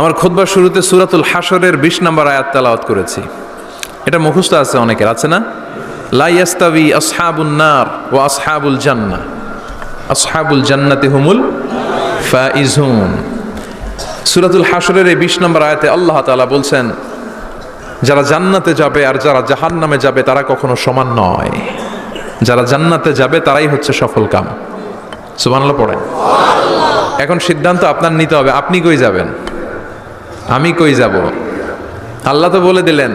আমার খুতবার শুরুতে সূরাতুল হাশরের 20 নম্বর আয়াত তেলাওয়াত করেছি। এটা মুখস্থ আছে অনেকের, আছে না? লা ইয়াস্তাবি আসহাবুন নার ওয়া আসহাবুল জান্নাহ, আসহাবুল জান্নাতি হুমুল ফাইজুন। সূরাতুল হাশরের এই 20 নম্বর আয়াতে আল্লাহ তাআলা বলছেন, যারা জান্নাতে যাবে আর যারা জাহান্নামে যাবে তারা কখনো সমান নয়। যারা জান্নাতে যাবে তারাই হচ্ছে সফল কাম। সুবহানাল্লাহ পড়েন। এখন সিদ্ধান্ত আপনার নিতে হবে, আপনি কই যাবেন, আমি কই যাব। আল্লাহ তো বলে দিলেন,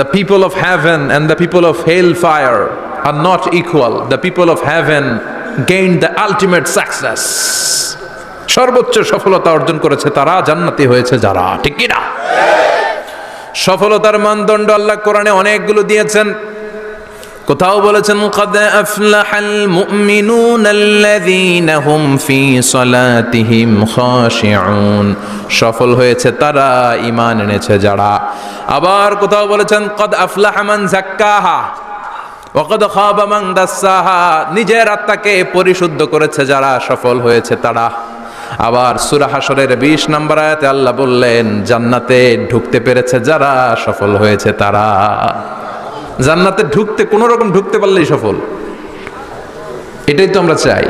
the people of heaven and the people of hellfire are not equal. The people of heaven gained the ultimate success. সর্বোচ্চ সফলতা অর্জন করেছে তারা, জান্নাতি হয়েছে যারা। ঠিক কি না? সফলতার মানদণ্ড আল্লাহ কোরআনে অনেকগুলো দিয়েছেন। কোথাও বলেছেন قد أفلح المؤمنون الذين هم في صلاتهم خاشعون, সফল হয়েছে তারা, ঈমান এনেছে যারা। আবার কোথাও বলেছেন قد أفلح من زكاها وقد خاب من دساها, নিজের আত্মাকে পরিশুদ্ধ করেছে যারা, সফল হয়েছে তারা। আবার সূরা হাশরের 20 নম্বর আয়াতে আল্লাহ বললেন, জান্নাতে ঢুকতে পেরেছে যারা, সফল হয়েছে তারা। জান্নাতে ঢুকতে, কোন রকম ঢুকতে পারলেই সফল। এটাই তো আমরা চাই।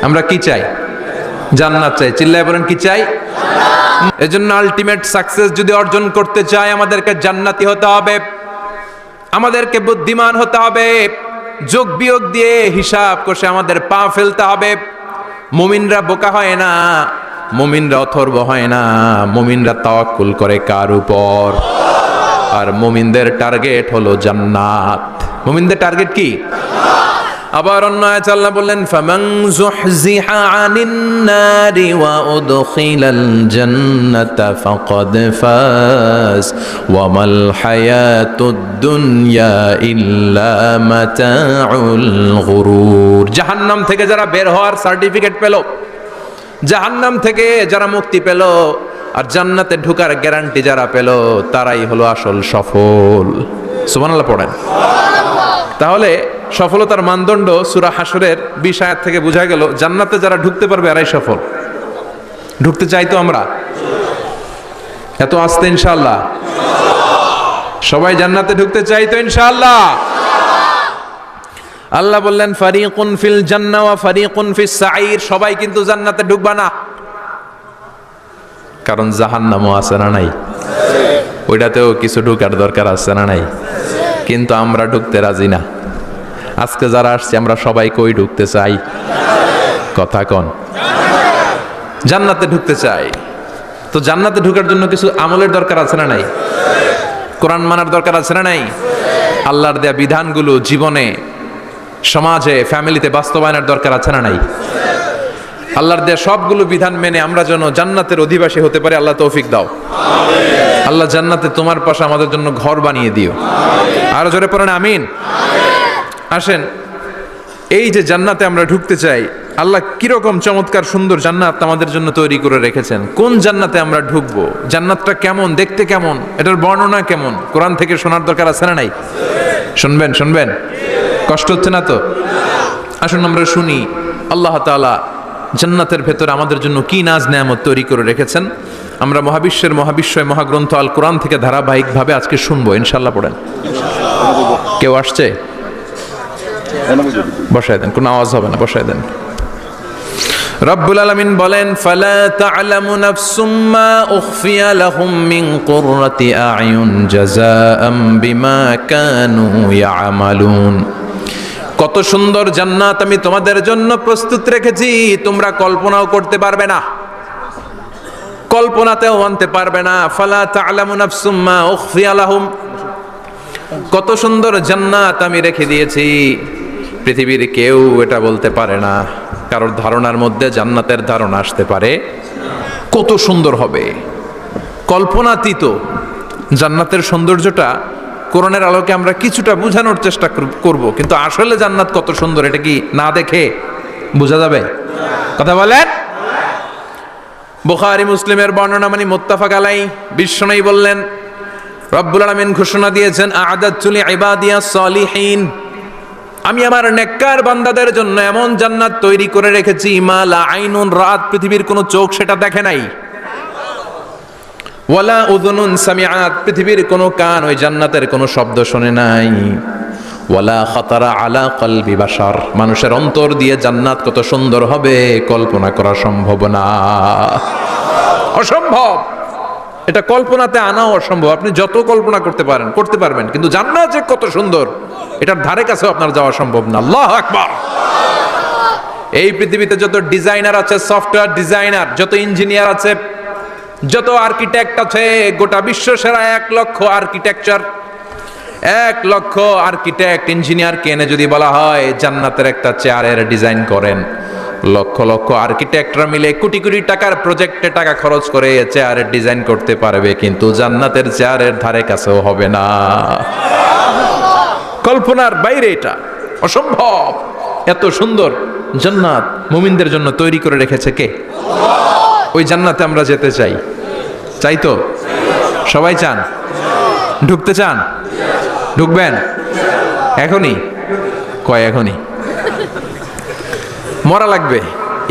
আমরা কি চাই? জান্নাত চাই। চিল্লায় বলেন কি চাই? এজন্য আলটিমেট সাকসেস যদি অর্জন করতে চাই, আমাদেরকে জান্নাতি হতে হবে, আমাদেরকে বুদ্ধিমান হতে হবে, যোগ বিয়োগ দিয়ে হিসাব কষে আমাদের পা ফেলতে হবে। মুমিনরা বোকা হয় না, মুমিনরা অথর্ব হয় না, মুমিনরা তাওয়াক্কুল করে কার উপর? আর মুমিনদের টার্গেট হলো জান্নাত। মুমিনদের টার্গেট কি? আবার অন্য আয়াতে আল্লাহ বললেন, ফামান যুহজিহা আনিন নারি ওয়া উদখিলাল জান্নাতা ফাকাদ ফাজ ওয়া মাল হায়াতুদ দুনিয়া ইল্লা মাতাউল গুরুর। জাহান্নাম থেকে যারা বের হওয়ার সার্টিফিকেট পেল, জাহান্নাম থেকে যারা মুক্তি পেল, আর জান্নাতে ঢোকার গ্যারান্টি যারা পেল, তারাই হলো আসল সফল। সুবহানাল্লাহ পড়েন। তাহলে সফলতার মানদণ্ড সূরা হাশরের 20 আয়াত থেকে বোঝা গেল, জান্নাতে যারা ঢুকতে পারবে এরাই সফল। ঢুকতে চাই তো আমরা? এত আস্তে ইনশাআল্লাহ? সবাই জান্নাতে ঢুকতে চাই তো ইনশাআল্লাহ? আল্লাহ বললেন, ফারিকুন ফিল জান্নাহ ওয়া ফারিকুন ফিস সাঈর। সবাই কিন্তু জান্নাতে ঢুকবা না, কারণ জাহান্নামও আছে না নাই? ওইটাতেও কিছু ঢুকার দরকার আছে না নাই? কিন্তু আমরা ঢুকতে রাজি না। আজকে যারা আসছে আমরা সবাই কই ঢুকতে চাই? কথা কন। জান্নাতে ঢুকতে চাই। তো জান্নাতে ঢুকার জন্য কিছু আমলের দরকার আছে না নাই? কোরআন মানার দরকার আছে না নাই? আল্লাহর দেয়া বিধানগুলো জীবনে, সমাজে, ফ্যামিলিতে বাস্তবায়নের দরকার আছে না নাই? আল্লাহর দেয়া সবগুলো বিধান মেনে আমরা যেন জান্নাতের অধিবাসী হতে পারি, আল্লাহ তৌফিক দাও। আল্লাহ জান্নাতে তোমার পাশে আমাদের জন্য ঘর বানিয়ে দিও। আরো জোরে পড়েন আমিন। আসেন, এই যে জান্নাতে আমরা ঢুকতে চাই, আল্লাহ কিরকম চমৎকার সুন্দর জান্নাত আমাদের জন্য তৈরি করে রেখেছেন। কোন জান্নাতে আমরা ঢুকবো, জান্নাতটা কেমন, দেখতে কেমন, এটার বর্ণনা কেমন, কোরআন থেকে শোনার দরকার আছে না নাই? শুনবেন, শুনবেন? কষ্ট হচ্ছে না তো? আসুন আমরা শুনি আল্লাহ তাআলা জান্নাতের ভেতরে আমাদের জন্য কি নাজ নেয়ামত তৈরি করে রেখেছেন। আমরা মহাবিশ্বের মহাবিশ্বয় মহাগ্রন্থ আল কোরআন থেকে ধারাবাহিকভাবে আজকে শুনবো ইনশাআল্লাহ। পড়েন। কেউ আসছে? বসায় দেন, কোনো আওয়াজ হবে না, বসায় দেন। রব্বুল আলামিন বলেন, ফালা তা'লামু নাফসুম মা উখফিয়া লাহুম মিন কুররাতি আ'য়ুন জাযাআম বিমা কানু ইয়া'মালুন। কত সুন্দর জান্নাত আমি তোমাদের জন্য প্রস্তুত রেখেছি, তোমরা কল্পনাও করতে পারবে না, কল্পনাতেও আনতে পারবে না। ফালা তা'লামু নাফসুম মা উখফিয়া লাহুম, কত সুন্দর জান্নাত আমি রেখে দিয়েছি, পৃথিবীর কেউ এটা বলতে পারে না। কারোর ধারণার মধ্যে জান্নাতের ধারণা আসতে পারে কত সুন্দর হবে, কল্পনাতীত জান্নাতের সৌন্দর্যটা কোরআনের আলোকে আমরা কিছুটা বোঝানোর চেষ্টা করব, কিন্তু আসলে জান্নাত কত সুন্দর এটা কি না দেখে বোঝা যাবে? কথা বলেন। বুখারী মুসলিমের বর্ণনা মানে মুত্তাফাক আলাইহি, বিশ্বনবী বললেন, রব্বুল আলামিন ঘোষণা দিয়েছেন, আ'আদাতু লিইবাদিয়াস সালিহিন, আমি আমার নেককার বান্দাদের জন্য এমন জান্নাত তৈরি করে রেখেছি, মা লা আইনুন রাত, পৃথিবীর কোনো চোখ সেটা দেখে নাই। ওয়ালা উযুনুন সামিআত, পৃথিবীর কোনো কান ওই জান্নাতের কোনো শব্দ শোনে নাই। ওয়ালা খাতারা আলা কলবি বাশার, মানুষের অন্তর দিয়ে জান্নাত কত সুন্দর হবে কল্পনা করা সম্ভব না, অসম্ভব। এটা কল্পনাতে আনাও অসম্ভব। আপনি যত কল্পনা করতে পারবেন, কিন্তু জান্নাত যে কত সুন্দর এটার ধারে কাছে আপনার যাওয়া সম্ভব না। আল্লাহু আকবার। এই পৃথিবীতে যত ডিজাইনার আছে, সফটওয়্যার ডিজাইনার, যত ইঞ্জিনিয়ার আছে, যত আর্কিটেক্ট আছে, গোটা বিশ্ব সেরা 1 লক্ষ আর্কিটেকচার, 1 লক্ষ আর্কিটেক্ট ইঞ্জিনিয়ারকে এনে যদি বলা হয় জান্নাতের একটা চেয়ারের ডিজাইন করেন, লক্ষ লক্ষ আর্কিটেক্টরা মিলে কোটি কোটি টাকার প্রজেক্টে টাকা খরচ করে চেয়ারের ডিজাইন করতে পারবে, কিন্তু জান্নাতের চেয়ারের ধারে কাছেও হবে না। কল্পনার বাইরে, এটা অসম্ভব। এত সুন্দর জান্নাত মুমিনদের জন্য তৈরি করে রেখেছে কে? ওই জান্নাতে আমরা যেতে চাই। চাই তো? সবাই চান? ঢুকতে চান? ঢুকবেন এখনই? কয় এখনই? মরা লাগবে,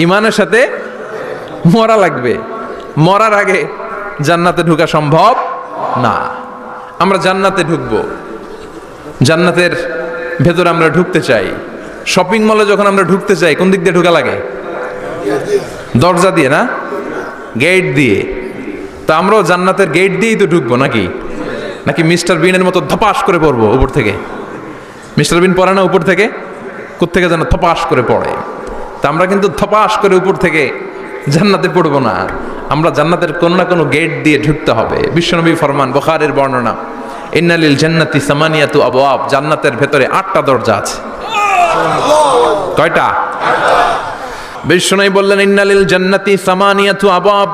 ইমানের সাথে মরা লাগবে। মরার আগে জান্নাতে ঢোকা সম্ভব না। আমরা জান্নাতে ঢুকবো, জান্নাতের ভেতরে আমরা ঢুকতে চাই। শপিং মলে যখন আমরা ঢুকতে চাই, কোন দিক দিয়ে ঢোকা লাগে? দরজা দিয়ে না, গেট দিয়ে। তো আমরাও জান্নাতের গেট দিয়েই তো ঢুকবো নাকি? নাকি মিস্টার বিনের মতো ধপাস করে পড়বো উপর থেকে? মিস্টার বিন পড়ে না উপর থেকে? কোত্থেকে যেন ধপাস করে পড়ে। তা আমরা কিন্তু ধপাস করে উপর থেকে জান্নাতে পড়বো না, আমরা জান্নাতের কোনো না কোনো গেট দিয়ে ঢুকতে হবে। বিশ্বনবী ফরমান, বুখারীর বর্ণনা, ইন্নালিল জান্নাতি সামানিয়াতু আবওয়াব, জান্নাতের ভেতরে 8টা দরজা আছে। কয়টা? বিশ্বনবী বললেন, ইন্নালিল জান্নাতি সামানিয়াতু আবওয়াব,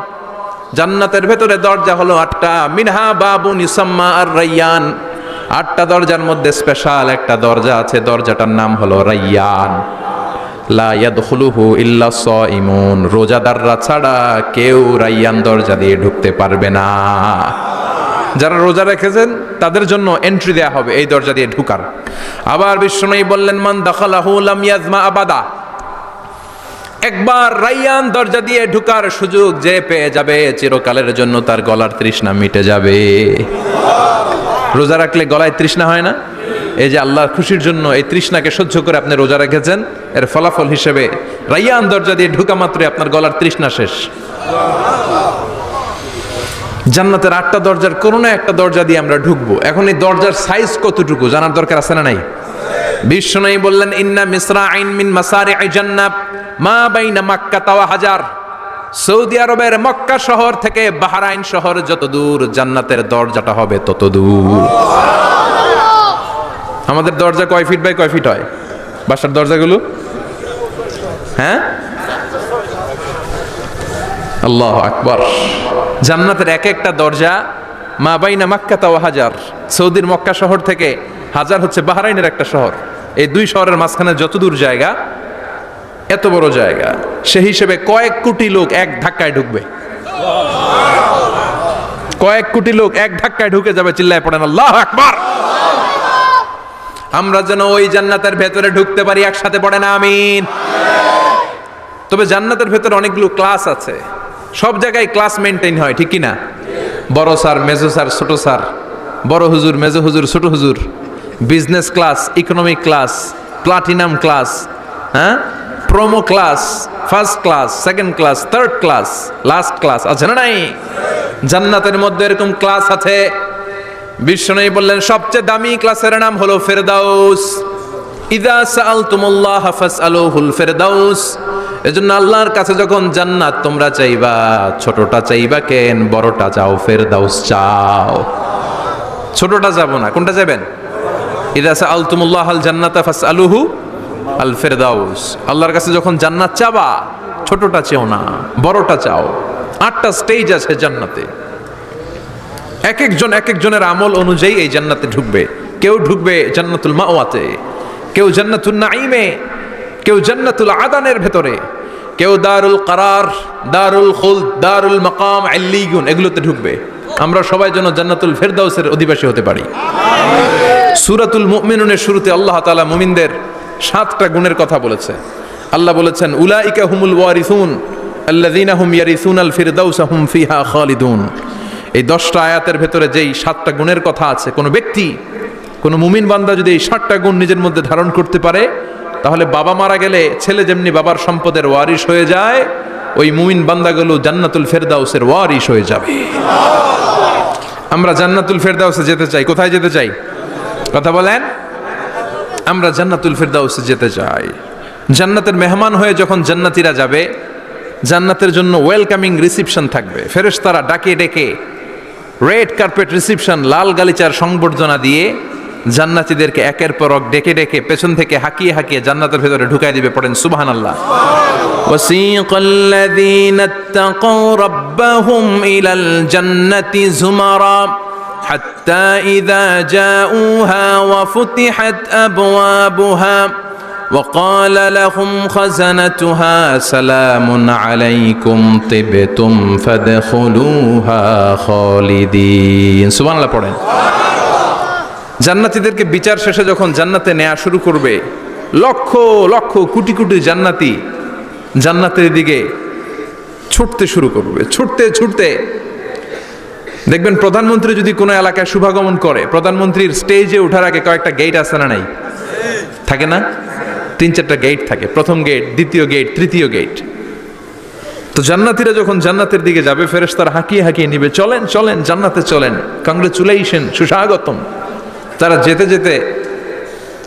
জান্নাতের ভেতরে দরজা হলো 8টা। মিনহা বাবুন ইউসাম্মা আর-রায়্যান, 8টা দরজার মধ্যে স্পেশাল একটা দরজা আছে, দরজাটার নাম হলো রায়্যান। লা ইয়াদখুলুহু ইল্লা সাইমুন, রোজাদাররা ছাড়া কেউ রায়্যান দরজা দিয়ে ঢুকতে পারবে না। যারা রোজা রেখেছেন তাদের জন্য এন্ট্রি দেয়া হবে এই দরজা দিয়ে ঢুকার। আবার বিশ্বনবী বললেন, মান দাখালাহু লাম ইয়াজমা আবাদা, একবার রায়্যান দরজা দিয়ে ঢুকার সুযোগ যে পেয়ে যাবে, চিরকালের জন্য তার গলার তৃষ্ণা মিটে যাবে। রোজা রাখলে গলায় তৃষ্ণা হয় না? এই যে আল্লাহর খুশির জন্য এই তৃষ্ণাকে সহ্য করে আপনি রোজা রেখেছেন, এর ফলাফল হিসেবে রায়্যান দরজা দিয়ে ঢুকা মাত্রই আপনার গলার তৃষ্ণা শেষ। জান্নাতের 8টা দরজার কোনো না একটা দরজা দিয়ে আমরা ঢুকবো। এখন এই দরজার সাইজ কতটুকু জানার দরকার আছে না নাই? বিশ্বনবী বললেন, ইন্না মিসরাইন মিন মাসারি'i জান্নাত মা বাইনা মাক্কা ওয়া হাজার, সৌদি আরবের মক্কা শহর থেকে বাহরাইন শহর যত দূর, জান্নাতের দরজাটা হবে তত দূর। আমাদের দরজা কয় ফিট বাই কয় ফিট হয় বাসার দরজাগুলো? হ্যাঁ, আল্লাহু আকবার। জান্নাতের এক একটা দরজা মা বাইনা মাক্কা ওয়া হাজার, সৌদির মক্কা শহর থেকে হাজার হচ্ছে বাহরাইনের একটা শহর, এই 2 শহরের মাঝখানে যত দূর জায়গা, এত বড় জায়গা। সেই হিসেবে কয়েক কোটি লোক এক ধাক্কায় ঢুকবে, কয়েক কোটি লোক এক ধাক্কায় ঢুকে যাবে। চিল্লায় পড়েন আল্লাহু আকবার। আমরা যেন ওই জান্নাতের ভেতরে ঢুকতে পারি, একসাথে পড়েন আমিন। তবে জান্নাতের ভেতরে অনেকগুলো ক্লাস আছে, সব জায়গায় ক্লাস মেনটেন হয়, ঠিক কি না? বড় স্যার, মেজো স্যার, ছোট স্যার, বড় হুজুর, মেজো হুজুর, ছোট হুজুর, business class, economic class, platinum class, হ্যাঁ, promo class, first class, second class, third class, last class আছে না নাই? জান্নাতের মধ্যে এরকম ক্লাস আছে। বিশ্বনবী বললেন, সবচেয়ে দামি ক্লাসের নাম হলো ফেরদাউস। ইযা সাআলতুমুল্লাহ ফাসআলুহুল ফেরদাউস, এজন্য আল্লাহর কাছে যখন জান্নাত তোমরা চাইবা, ছোটটা চাইবা কেন, বড়টা চাও, ফেরদাউস চাও। ছোটটা যাবো না, কোনটা যাবেন? ইযা সাআলতুমুল্লাহ আল জান্নাতা ফাসআলুহু আল ফেরদাউস, আল্লাহর কাছে যখন জান্নাত চাবা, ছোটটা চেও না, বড়টা চাও। 8টা স্টেজ আছে জান্নাতে, এক একজনের আমল অনুযায়ী এই জান্নাতে ঢুকবে। কেউ ঢুকবে জান্নাতুল মাওয়াতে, কেউ জান্নাতুল নাঈমে, কেউ জান্নাতুল আদানের ভেতরে, কেউ দারুল কারার, দারুল খুলদ, দারুল মাকাম, আল্লিয়ুন, এগুলোতে ঢুকবে। আমরা সবাই যেন জান্নাতুল ফেরদাউসের অধিবাসী হতে পারি। সূরাতুল মুমিনুনের শুরুতে আল্লাহ তাআলা মুমিনদের 7টা গুণের কথা বলেছে। আল্লাহ বলেছেন, উলাইকা হুমুল ওয়ারিসুন আল্লাযীনা হুম ইয়ারিসুনাল ফিরদাউসা হুম ফিহা খালিদুন, এই 10টা আয়াতের ভেতরে যেই 7টা গুণের কথা আছে, কোনো ব্যক্তি, কোনো মুমিন বান্দা যদি এই 7টা গুণ নিজের মধ্যে ধারণ করতে পারে, তাহলে বাবা মারা গেলে ছেলে যেমনি বাবার সম্পদের ওয়ারিশ হয়ে যায়, ওই মুমিন বান্দাগুলো জান্নাতুল ফেরদাউসের ওয়ারিশ হয়ে যাবে। আমরা জান্নাতুল ফেরদাউসে যেতে চাই। কোথায় যেতে চাই? কথা বলেন। আমরা জান্নাতুল ফেরদাউসে যেতে চাই। জান্নাতের মেহমান হয়ে যখন জান্নাতীরা যাবে, জান্নাতের জন্য ওয়েলকামিং রিসিপশন থাকবে। ফেরেশতারা ডাকে ডেকে রেড কার্পেট রিসিপশন, লাল গালিচার সংবর্ধনা দিয়ে জান্নাতীদেরকে একের পর এক ডেকে ডেকে পেছন থেকে হাঁকিয়ে হাঁকিয়ে জান্নাতের ভেতরে ঢুকাই দিবে। পড়েন সুবহানাল্লাহ। ওয়াসিকাল্লাযীনা ইত্তাকাউ রাব্বাহুম ইলাল জান্নাতি যুমারা হাত্তা ইযা জাউহা ওয়া ফুতিহাত আবওয়াবুহা وقال لهم خزنتها سلام عليكم طبتم فادخلوها خالدين। সুবহানাল্লাহ পড়েন। জান্নাতীদেরকে বিচার শেষে যখন জান্নাতে নেওয়া শুরু করবে, লক্ষ লক্ষ কোটি কোটি জান্নাতি জান্নাতের দিকে ছুটতে শুরু করবে। ছুটতে ছুটতে দেখবেন প্রধানমন্ত্রী যদি কোনো এলাকায় শুভাগমন করে, প্রধানমন্ত্রীর স্টেজে ওঠার আগে কয়েকটা গেট আছে না নাই? থাকে না? 3-4টা গেট থাকে। প্রথম গেট, দ্বিতীয় গেট, তৃতীয় গেট। তো জান্নাতীরা যখন জান্নাতের দিকে যাবে, ফেরেশতারা হাঁকিয়ে হাঁকিয়ে নিবে, চলেন চলেন জান্নাতে চলেন, কংগ্রেচুলেশন, সুস্বাগতম। তারা যেতে যেতে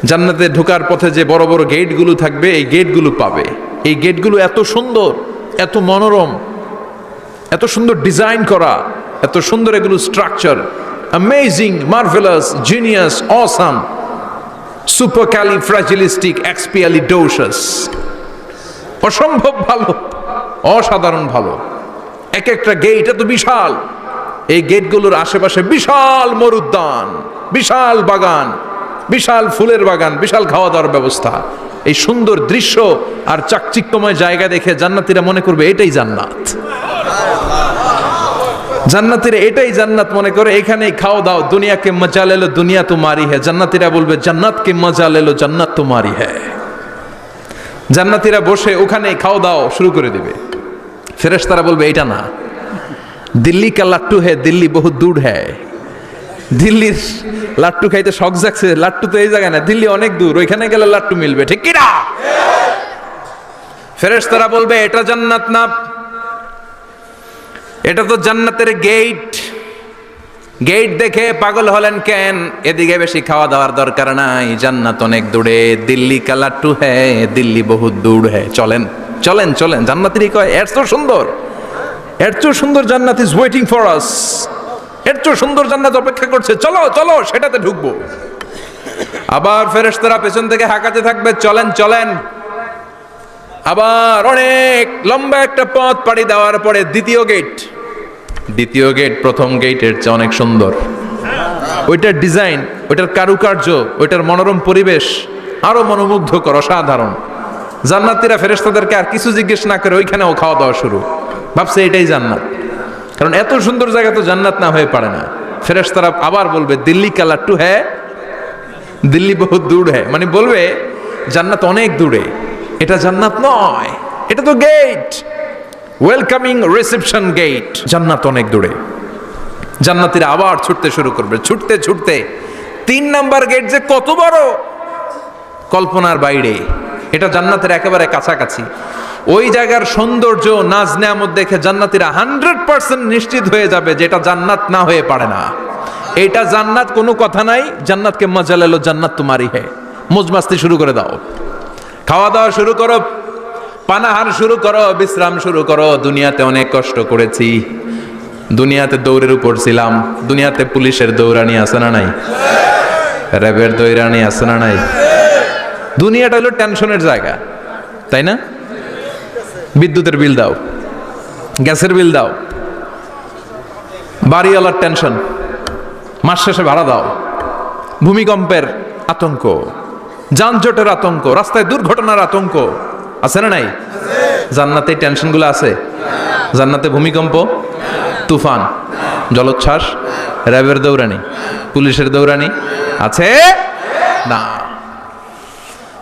জান্নাতে ঢোকার পথে যে বড় বড় গেটগুলো থাকবে, এই গেটগুলো পাবে। এই গেটগুলো এত সুন্দর, এত মনোরম, এত সুন্দর ডিজাইন করা, এত সুন্দর এগুলো structure, amazing, marvellous, genius, awesome, supercalifragilisticexpialidocious, অসম্ভব ভালো, অসাধারণ ভালো। এক একটা গেট এত বিশাল। এই গেটগুলোর আশেপাশে বিশাল মরুদ্যান, বিশাল বাগান, বিশাল ফুলের বাগান, বিশাল খাওয়া দাওয়ার ব্যবস্থা। এই সুন্দর দৃশ্য আর চাকচিক্যময় জায়গা দেখে জান্নাতীরা মনে করবে এটাই জান্নাত। জান্নাতীরা এটাই জান্নাত মনে করে, এখানেই খাও দাও, দুনিয়াকে মজা লেলো দুনিয়া তোমারি হ্যায়। জান্নাতীরা বলবে জান্নাতকে মজা লেলো জান্নাত তোমারি হ্যায়। জান্নাতীরা বসে ওখানেই খাও দাও শুরু করে দিবে। ফেরেশতারা বলবে এটা না, দিল্লি কা লাট্টু হ্যায়, দিল্লি বহুত দূর হ্যায়। দিল্লির লাট্টু খাইতে শখ জাগছে, লাট্টু তো এই জায়গায় না, দিল্লি অনেক দূর, ওইখানে গেলে লাট্টু মিলবে, ঠিক কি না? ফেরেশতারা বলবে এটা জান্নাত না, এটা তো জান্নাতের গেট। গেট দেখে পাগল হলেন কেন? এদিকে বেশি খাওয়া দাওয়ার দরকার নাই, জান্নাত অনেক দূরে। দিল্লি কা লাট্টু হ্যায়, দিল্লি বহুত দূর হ্যায়। চলেন চলেন চলেন। জান্নাতেরই কয় এর তো সুন্দর, এর তো সুন্দর জান্নাত ইজ ওয়েটিং ফর আস, এর তো সুন্দর জান্নাত অপেক্ষা করছে, চলো চলো সেটাতে ঢুকবো। আবার ফেরেশতারা পেছন থেকে হাঁকাতে থাকবে, চলেন চলেন। আবার অনেক লম্বা একটা পথ পাড়ি দেওয়ার পরে দ্বিতীয় গেট। দ্বিতীয় গেট প্রথম গেটের চেয়ে অনেক সুন্দর। ওইটার ডিজাইন, ওইটার কারুকার্য, ওইটার মনোরম পরিবেশ আরো মনোমুগ্ধকর, অসাধারণ। জান্নাতীরা ফেরেশতাদেরকে আর কিছু জিজ্ঞেস না করে ওইখানেও খাওয়া দাওয়া শুরু। ভাবছে এটাই জান্নাত, কারণ এত সুন্দর জায়গা তো জান্নাত না হয়ে পারে না। ফেরেশতারা আবার বলবে দিল্লি কা লাট্টু হ্যায়, দিল্লি বহুত দূর হ্যায়, মানে বলবে জান্নাত অনেক দূরে, এটা জান্নাত নয়, এটা তো গেট, ওয়েলকামিং রিসেপশন গেট, জান্নাত অনেক দূরে। জান্নাতীরা আবার ছুটতে শুরু করবে। ছুটতে ছুটতে 3 নাম্বার গেট যে কত বড়, কল্পনার বাইরে। এটা জান্নাতের একেবারে কাছাকাছি। ওই জায়গার সৌন্দর্য, নাজ নেয়ামত দেখে জান্নাতীরা 100% নিশ্চিত হয়ে যাবে যে এটা জান্নাত না হয়ে পারে না, এটা জান্নাত, কোনো কথা নাই। জান্নাতকে মজা লেলো জান্নাত তোমারি হ্যায়। মজমাস্তি শুরু করে দাও, খাওয়া দাওয়া শুরু করো, পানাহার শুরু করো, বিশ্রাম শুরু করো। দুনিয়াতে অনেক কষ্ট করেছি, দুনিয়াতে দৌড়ের উপর ছিলাম, দুনিয়াতে পুলিশের দৌড়ানি আছে না নাই, র্যাবের দৌড়ানি আছে না নাই। দুনিয়াটা হলো টেনশনের জায়গা, তাই না? বিদ্যুতের বিল দাও, গ্যাসের বিল দাও, বাড়িওয়ালার টেনশন, মাস শেষে ভাড়া দাও, ভূমিকম্পের আতঙ্ক, যানজটের আতঙ্ক, রাস্তায় দুর্ঘটনার আতঙ্ক আছে না নাই? জান্নাতে এই টেনশনগুলো আছে? জান্নাতে ভূমিকম্প, তুফান, জলোচ্ছ্বাস, র্যাবের দৌড়ানি, পুলিশের দৌড়ানি আছে না।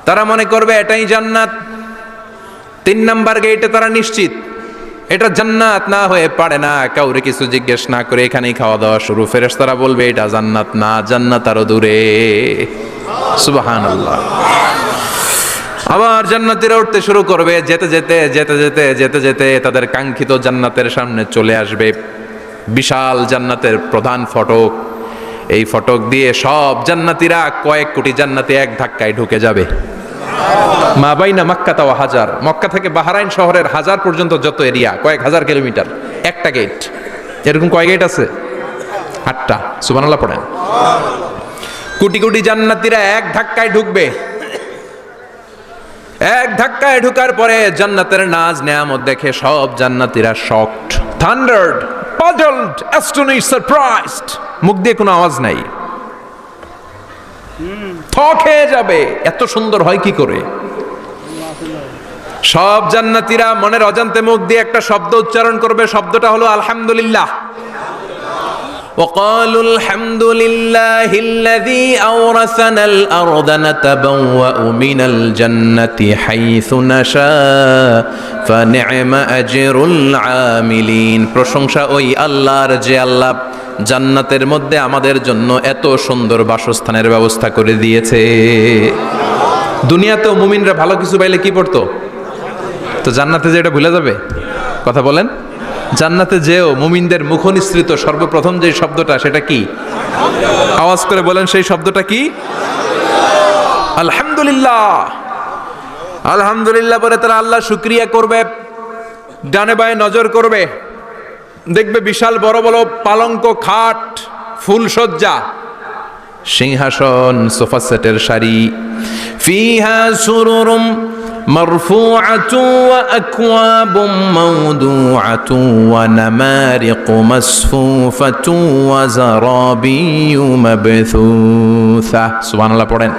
তারা মনে করবে এটাই জান্নাত। 3 নাম্বার গেটে তারা নিশ্চিত এটা জান্নাত না হয়ে পারে না, কাউরে কিছু জিজ্ঞেস না করে এখানেই খাওয়া দাওয়া শুরু। ফেরেশতারা বলবে এটা জান্নাত না, জান্নাত আরো দূরে। সুবহানাল্লাহ। আবার জান্নাতীরা উঠতে শুরু করবে, যেতে যেতে যেতে যেতে যেতে যেতে তাদের কাঙ্ক্ষিত জান্নাতের সামনে চলে আসবে। বিশাল জান্নাতের প্রধান ফটক, এই ফটক দিয়ে সব জান্নাতীরা, কয়েক কোটি জান্নাতি এক ধাক্কায় ঢুকে যাবে। মা বাইনা মক্কা তাও হাজার, মক্কা থেকে বাহরাইন শহরের হাজার পর্যন্ত যত এরিয়া, কয়েক হাজার কিলোমিটার, একটা গেট। এরকম কয় গেট আছে? 8টা। সুবহানাল্লাহ পড়েন। কোটি কোটি জান্নাতীরা এক ধাক্কায় ঢুকবে। এক ধাক্কায় ঢুকার পরে জান্নাতের নাজ নেয়ামত দেখে সব জান্নাতীরা শকড, থান্ডার্ড, পাজলড, অ্যাস্টনিশড, সারপ্রাইজড। মুখ দিয়ে কোনো আওয়াজ নাই, থক হয়ে যাবে, এত সুন্দর হয় কি করে। সব জান্নাতীরা মনের অজান্তে মুখ দিয়ে একটা শব্দ উচ্চারণ করবে, শব্দটা হলো আলহামদুলিল্লাহ। وقالوا الحمد لله الذي أورثنا الأرض نتبوأ من الجنة حيث نشاء فنعم أجر العاملين। প্রশংসা ওই আল্লাহর যে আল্লাহ জান্নাতের মধ্যে আমাদের জন্য এত সুন্দর বাসস্থানের ব্যবস্থা করে দিয়েছে। দুনিয়াতেও মুমিনরা ভালো কিছু পাইলে কি পড়তো? তো জান্নাতে যে এটা ভুলে যাবে? কথা বলেন। জান্নাতে যেও মুমিনদের মুখনিসৃত সর্বপ্রথম যে শব্দটা, সেটা কি? আওয়াজ করে বলেন, সেই শব্দটা কি? আলহামদুলিল্লাহ। আলহামদুলিল্লাহ বলে তারা আল্লাহ শুকরিয়া করবে, ডানে বায়ে নজর করবে, দেখবে বিশাল বড় বড় পালঙ্ক, খাট, ফুলসজ্জা, সিংহাসন, সোফা সেটের সারি। ফিহা সুরুরুম মারফুআতু ওয়া আকওয়াবুম মাওদুআতু ওয়া নামারিকু মাসফুফাতু ওয়া যারাবিয়্যু মাবথুসা। সুবহানাল্লাহ পড়েন।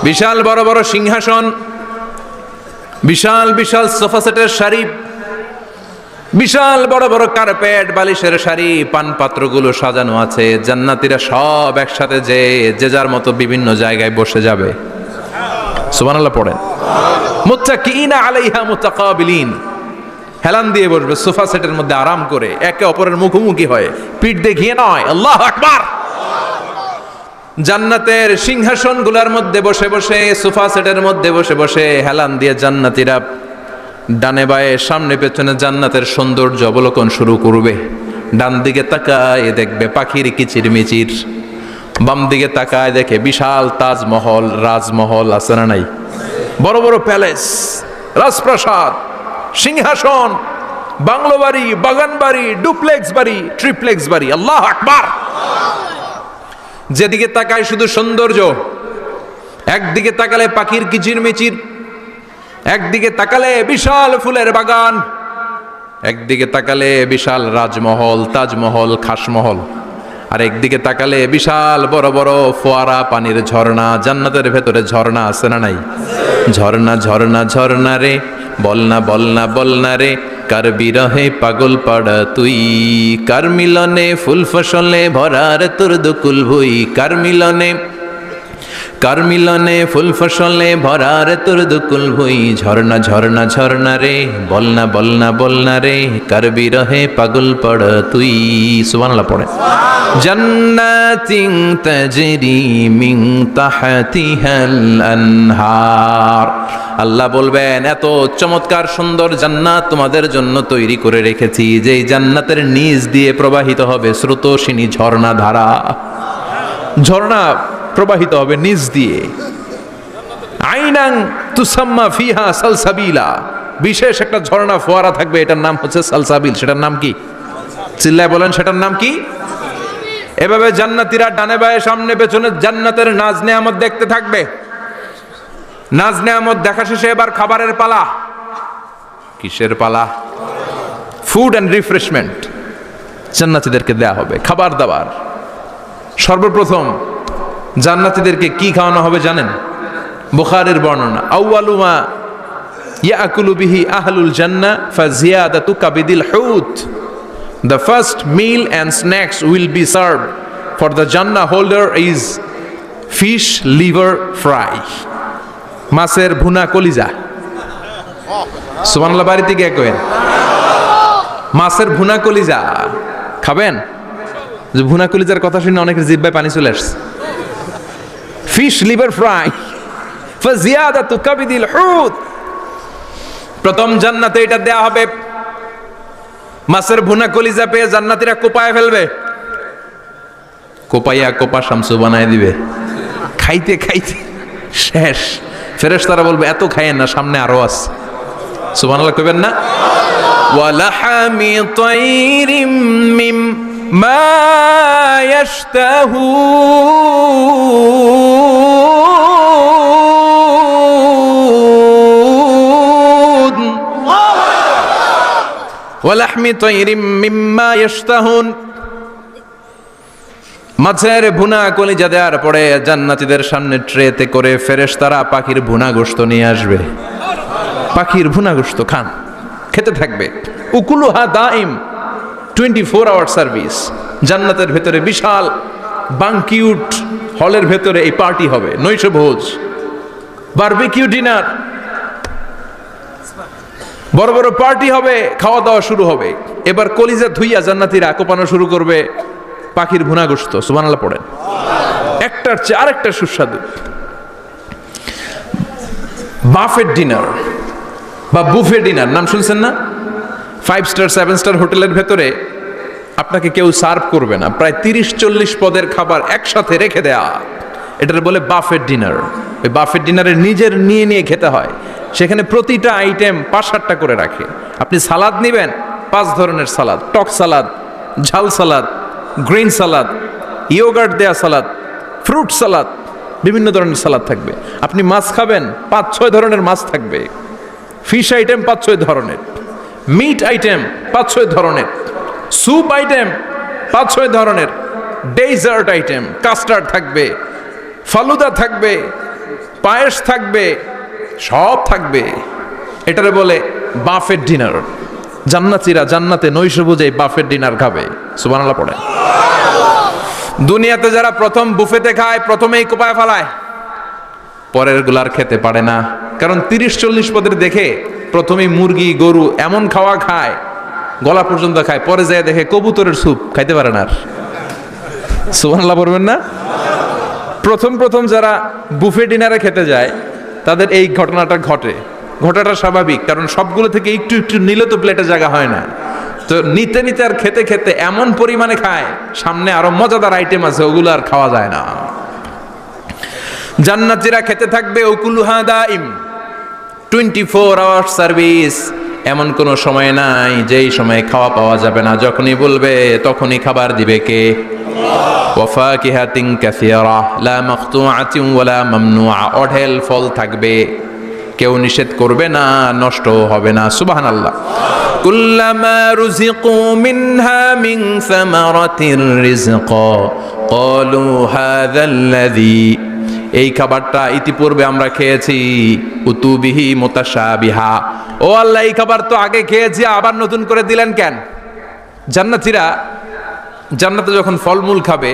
বিশাল বড় বড় সিংহাসন, বিশাল বিশাল সোফা সেটের সারি, বিশাল বড় বড় কার্পেট, বালিশের সারি, পানপাত্রগুলো সাজানো আছে। জান্নাতীরা সব একসাথে যে যার মতো বিভিন্ন জায়গায় বসে যাবে। সুবহানাল্লাহ পড়েন। মুত্তাকিইনা আলাইহা মুতাকাবিলিন, হেলান দিয়ে বসবে সোফা সেটের মধ্যে আরাম করে, একে অপরের মুখোমুখি হয়ে, পিঠ দেখিয়ে নয়। আল্লাহু আকবার। জান্নাতের সিংহাসনগুলোর মধ্যে বসে বসে, সোফা সেটের মধ্যে বসে বসে হেলান দিয়ে জান্নাতীরা ডানে বায়ে সামনে পেছনে জান্নাতের সৌন্দর্য অবলোকন শুরু করবে। ডান দিকে তাকায় দেখবে পাখির কিচিরমিচির, বাম দিকে তাকায় দেখে বিশাল তাজমহল, রাজমহল আছে না নাই? বড় বড় প্যালেস, রাজপ্রাসাদ, সিংহাসন, বাংলো বাড়ি, বাগান বাড়ি, ডুপ্লেক্স বাড়ি, ট্রিপ্লেক্স বাড়ি। আল্লাহু আকবার। যেদিকে তাকায় শুধু সৌন্দর্য। একদিকে তাকালে পাখির কিচিরমিচির, একদিকে তাকালে বিশাল ফুলের বাগান, একদিকে তাকালে বিশাল রাজমহল, তাজমহল, খাসমহল, আর একদিকে তাকালে বিশাল বড় বড় ফোয়ারা, পানির ঝর্ণা। জান্নাতের ভেতরে ঝর্ণা আছে না নাই? ঝর্ণা ঝর্ণা ঝর্ণা রে, বলনা বলনা বলনা রে, কার বিরহে পাগল পাড়া তুই, কার মিলনে ফুল ফসলে ভরার তোর দুকুল ভুই, কার মিলনে ফুল ফসলে ভরার তোর দুকুল ভুই। ঝর্ণা ঝর্ণা ঝর্ণা রে, বলনা বলনা বলনা রে, কার বিরহে পাগল পড় তুই। সুবহানাল্লাহ পড়ে। জান্নাতিন তাজরি মিন তাহতিহাল আনহার। আল্লাহ বলবেন, এত চমৎকার সুন্দর জান্নাত তোমাদের জন্য তৈরি করে রেখেছি, যেই জান্নাতের নিচ দিয়ে প্রবাহিত হবে স্রোতস্বিনী ঝর্ণা ধারা। ঝর্ণা প্রবাহিত হবে নিচ দিয়ে। আইনাং তুসাম্মা ফিহা সালসাবিলা, বিশেষ একটা ঝর্ণা ফোয়ারা থাকবে, এটার নাম হচ্ছে সালসাবিল। সেটার নাম কি? চিল্লায় বলেন, সেটার নাম কি? এভাবে জান্নাতীরা ডানে বায়ে সামনে পেছনে জান্নাতের নাজ নেয়ামত দেখতে থাকবে। নাজ নেয়ামত দেখা শেষে এবার খাবারের পালা। কিসের পালা? ফুড অ্যান্ড রিফ্রেশমেন্ট জান্নাতীদেরকে দেয়া হবে, খাবার দাবার। সর্বপ্রথম জান্নাতীদেরকে কি খাওয়ানো হবে জানেন? বুখারীর বর্ণনা, আউয়ালু মা ইয়াকুলু বিহি আহলুল জান্নাহ ফাজিয়াদাতু কাবিদিল হুত। The first meal and snacks will be served for the Jannah holder is fish liver fry, মাছের ভুনা কলিজা। সুবহানাল্লাহ, বাড়িতে গিয়ে কইন। মাছের ভুনা কলিজা খাবেন? যে ভুনা কলিজার কথা শুনে অনেকের জিহ্বায় পানি চলে আসছে। ফিশ লিভার ফ্রাই ফাজিয়াদাতু কাবিদিল হুত, প্রথম জান্নাতে এটা দেয়া হবে। মাছের ভুনা কলিজা পেয়ে জান্নাতীরা কোপায় ফেলবে, কোপাইয়া কোপা শামসু বানায় দিবে। খাইতে খাইতে শেষ। ফেরেশতারা বলবে এত খাইয়েন না, সামনে আরো আছে। সুবহানাল্লাহ কইবেন না? ওয়ালাহামি তাইরিম মিম্মা ইয়াশতাহুন, ওয়ালাহমি তাইরিম মিম্মা ইয়াশতাহুন। মাছের ভুনা কলিজা দেওয়ার পরে জান্নাতীদের সামনে ট্রেতে করে ফেরেশতারা পাখির ভুনা গোশত নিয়ে আসবে। পাখির ভুনা গোশত খান, খেতে থাকবে। উকুলুহা দাইম, 24 আওয়ার সার্ভিস। জান্নাতের ভেতরে বিশাল বানকিউট হলের ভেতরে এই পার্টি হবে, নৈশ ভোজ, বারবিকিউ ডিনার, বড় বড় পার্টি হবে, খাওয়া দাওয়া শুরু হবে। এবার কলিজা ধুইয়া জান্নাতীরা কোপানো শুরু করবে পাখির ভুনা গোশত। সুবহানাল্লাহ পড়েন। একটার চেয়ে আরেকটা সুস্বাদু। বাফেট ডিনার বা বুফে ডিনার নাম শুনছেন না? 5 স্টার 7 স্টার হোটেলের ভেতরে আপনাকে কেউ সার্ভ করবে না, প্রায় 30-40 পদের খাবার একসাথে রেখে দেয়া, এটার বলে বাফেট ডিনার। ওই বাফেট ডিনারে নিজের নিয়ে নিয়ে খেতে হয়। সেখানে প্রতিটা আইটেম 5-7টা করে রাখে। আপনি সালাদ নেবেন, 5 ধরনের সালাদ, টক সালাদ, ঝাল সালাদ, গ্রিন সালাদ, ইয়োগার্ট দেয়া সালাদ, ফ্রুট সালাদ, বিভিন্ন ধরনের সালাদ থাকবে। আপনি মাছ খাবেন, 5-6 ধরনের মাছ থাকবে। ফিশ আইটেম 5-6 ধরনের, মিট আইটেম 5-6 ধরনের, স্যুপ আইটেম 5-6 ধরনের, ডেজার্ট আইটেম, কাস্টার্ড থাকবে, ফালুদা থাকবে, পায়েস থাকবে, সব থাকবে। এটারে বলে বাফেট ডিনার। জান্নাতীরা জান্নাতে নৈশভোজে বাফেট ডিনার খাবে। সুবহানাল্লাহ পড়ে। দুনিয়াতে যারা প্রথম বুফেতে খায় প্রথমেই কোপায় ফেলায়, পরের গুলার খেতে পারে না। কারণ 30-40 পদের দেখে প্রথমেই মুরগি গরু এমন খাওয়া খায়, গলা পর্যন্ত খায়, পরে যায় দেখে কবুতরের স্যুপ খাইতে পারে না আর। সুবহানাল্লাহ পড়বেন না? প্রথম প্রথম যারা বুফে ডিনারে খেতে যায় তাদের এই ঘটনাটা ঘটে। ঘটাটা স্বাভাবিক, কারণ সবগুলো থেকে একটু একটু নিলে তো প্লেটে জায়গা হয় না। তো নিতে নিতে আর খেতে খেতে এমন পরিমাণে খায়, সামনে আরো মজাদার আইটেম আছে, ওগুলো আর খাওয়া যায় না। জান্নাতীরা খেতে থাকবে উকুলুহা দাইম, 24 আওয়ার সার্ভিস। এমন কোনো সময় নাই যেই সময় খাওয়া পাওয়া যাবে না। যখনই বলবে তখনই খাবার দিবে কে? ওয়াফাকিহাতিন কাসীরা লা মাকতুআতিন ওয়ালা মামনুআ, অঢেল ফল থাকবে, কেউ নিষেধ করবে না, নষ্ট হবে না। সুবহানাল্লাহ। কুল্লামা রুজিকু মিনহা মিন সামারাতির রিজকা ক্বালু হাযাল্লাযী, এই খাবারটা ইতিপূর্বে আমরা খেয়েছি, উতুবিহি মুতাশাবিহা, ও আল্লাহ এই খাবার তো আগে খেয়েছি, আবার নতুন করে দিলেন কেন? জান্নাতীরা জান্নাতে যখন ফলমূল খাবে,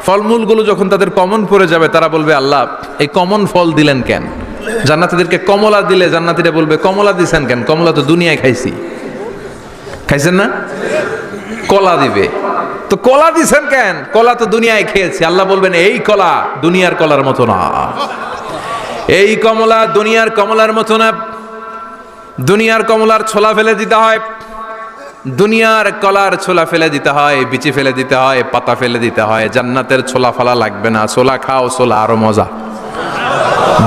ফলমূলগুলো যখন তাদের কমন পড়ে যাবে, তারা বলবে আল্লাহ এই কমন ফল দিলেন কেন? জান্নাতীদেরকে কমলা দিলে জান্নাতীরা বলবে কমলা দিছেন কেন? কমলা তো দুনিয়ায় খাইছি। খাইছেন না? কলা দিবে, তো কলা দিছেন কেন? কলা তো দুনিয়ায় খেয়েছি। আল্লাহ বলবেন এই কলা দুনিয়ার কলার মতো না, এই কমলা দুনিয়ার কমলার মতো না। দুনিয়ার কমলার ছোলা ফেলে দিতে হয়, দুনিয়ার কলার ছোলা ফেলে দিতে হয়, বিচি ফেলে দিতে হয়, পাতা ফেলে দিতে হয়। জান্নাতের ছোলা ফেলা লাগবে না, ছোলা খাও, ছোলা আরো মজা।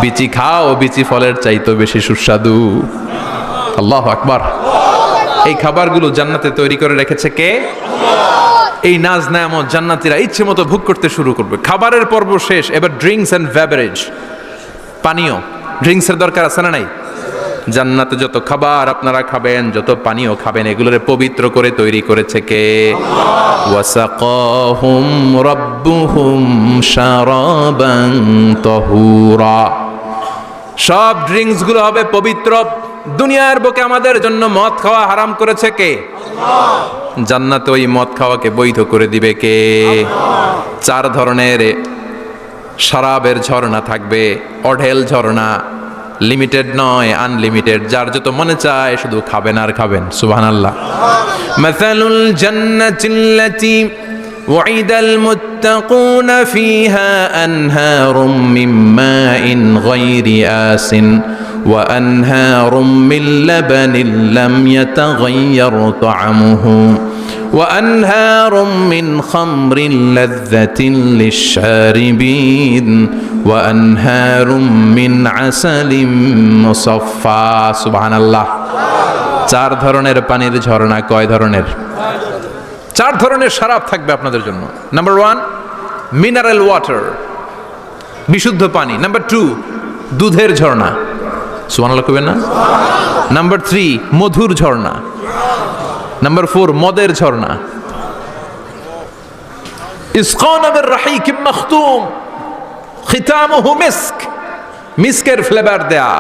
বিচি খাও, বিচি ফলের চাইতে বেশি সুস্বাদু। আল্লাহু আকবার। এই খাবারগুলো জান্নাতে তৈরি করে রেখেছে কে? এই নাজ নেয়ামত জান্নাতীরা ইচ্ছে মতো ভোগ করতে শুরু করবে। খাবারের পর্ব শেষ, এবার ড্রিঙ্কস এন্ড বেভারেজ, পানীয়। ড্রিঙ্কসের দরকার আছে না নাই? জান্নাতে যত খাবার আপনারা খাবেন, যত পানীয় খাবেন, এগুলোরে পবিত্র করে তৈরি করেছে কে? ওয়াসাকাহুম রাব্বুহুম শারাবান তাহুরা। সব ড্রিঙ্কস গুলো হবে পবিত্র। দুনিয়ার বুকে আমাদের জন্য মদ খাওয়া হারাম করেছে কে? আল্লাহ। জান্নাতে ওই মদ খাওয়াকে বৈধ করে দিবে কে? আল্লাহ। 4 ধরনের শরাবের ঝর্ণা থাকবে, অঢেল ঝর্ণা, লিমিটেড নয়, আনলিমিটেড। যার যত মনে চায় শুধু খাবেন আর খাবেন। সুবহানাল্লাহ। মাসালুল জান্নাতিল্লাতী ওয়াইদাল মুত্তাকুনা ফিহা আনহারুম মিন মাইন গায়রি আসিন ওয়া আনহারুম মিন লাবানিন লাম ইয়াতাগায়্যার তা'আমুহু وأنهار من خمر لذة للشاربين وأنهار من عسل مصفى سبحان الله। চার ধরনের পানির ঝর্ণা। কয় ধরনের? চার ধরনের শরাব থাকবে আপনাদের জন্য। নাম্বার 1 মিনারেল ওয়াটার, বিশুদ্ধ পানি। নাম্বার 2 দুধের ঝর্ণা। সুবহানাল্লাহ কইবেন না? নাম্বার 3 মধুর ঝর্ণা। নাম্বার 4 মদের ঝর্ণা। ইসকানা বির রাহিকিম মাখতুম খিতামুহু মিস্ক, মিস্কের ফ্লেভার দেয়া।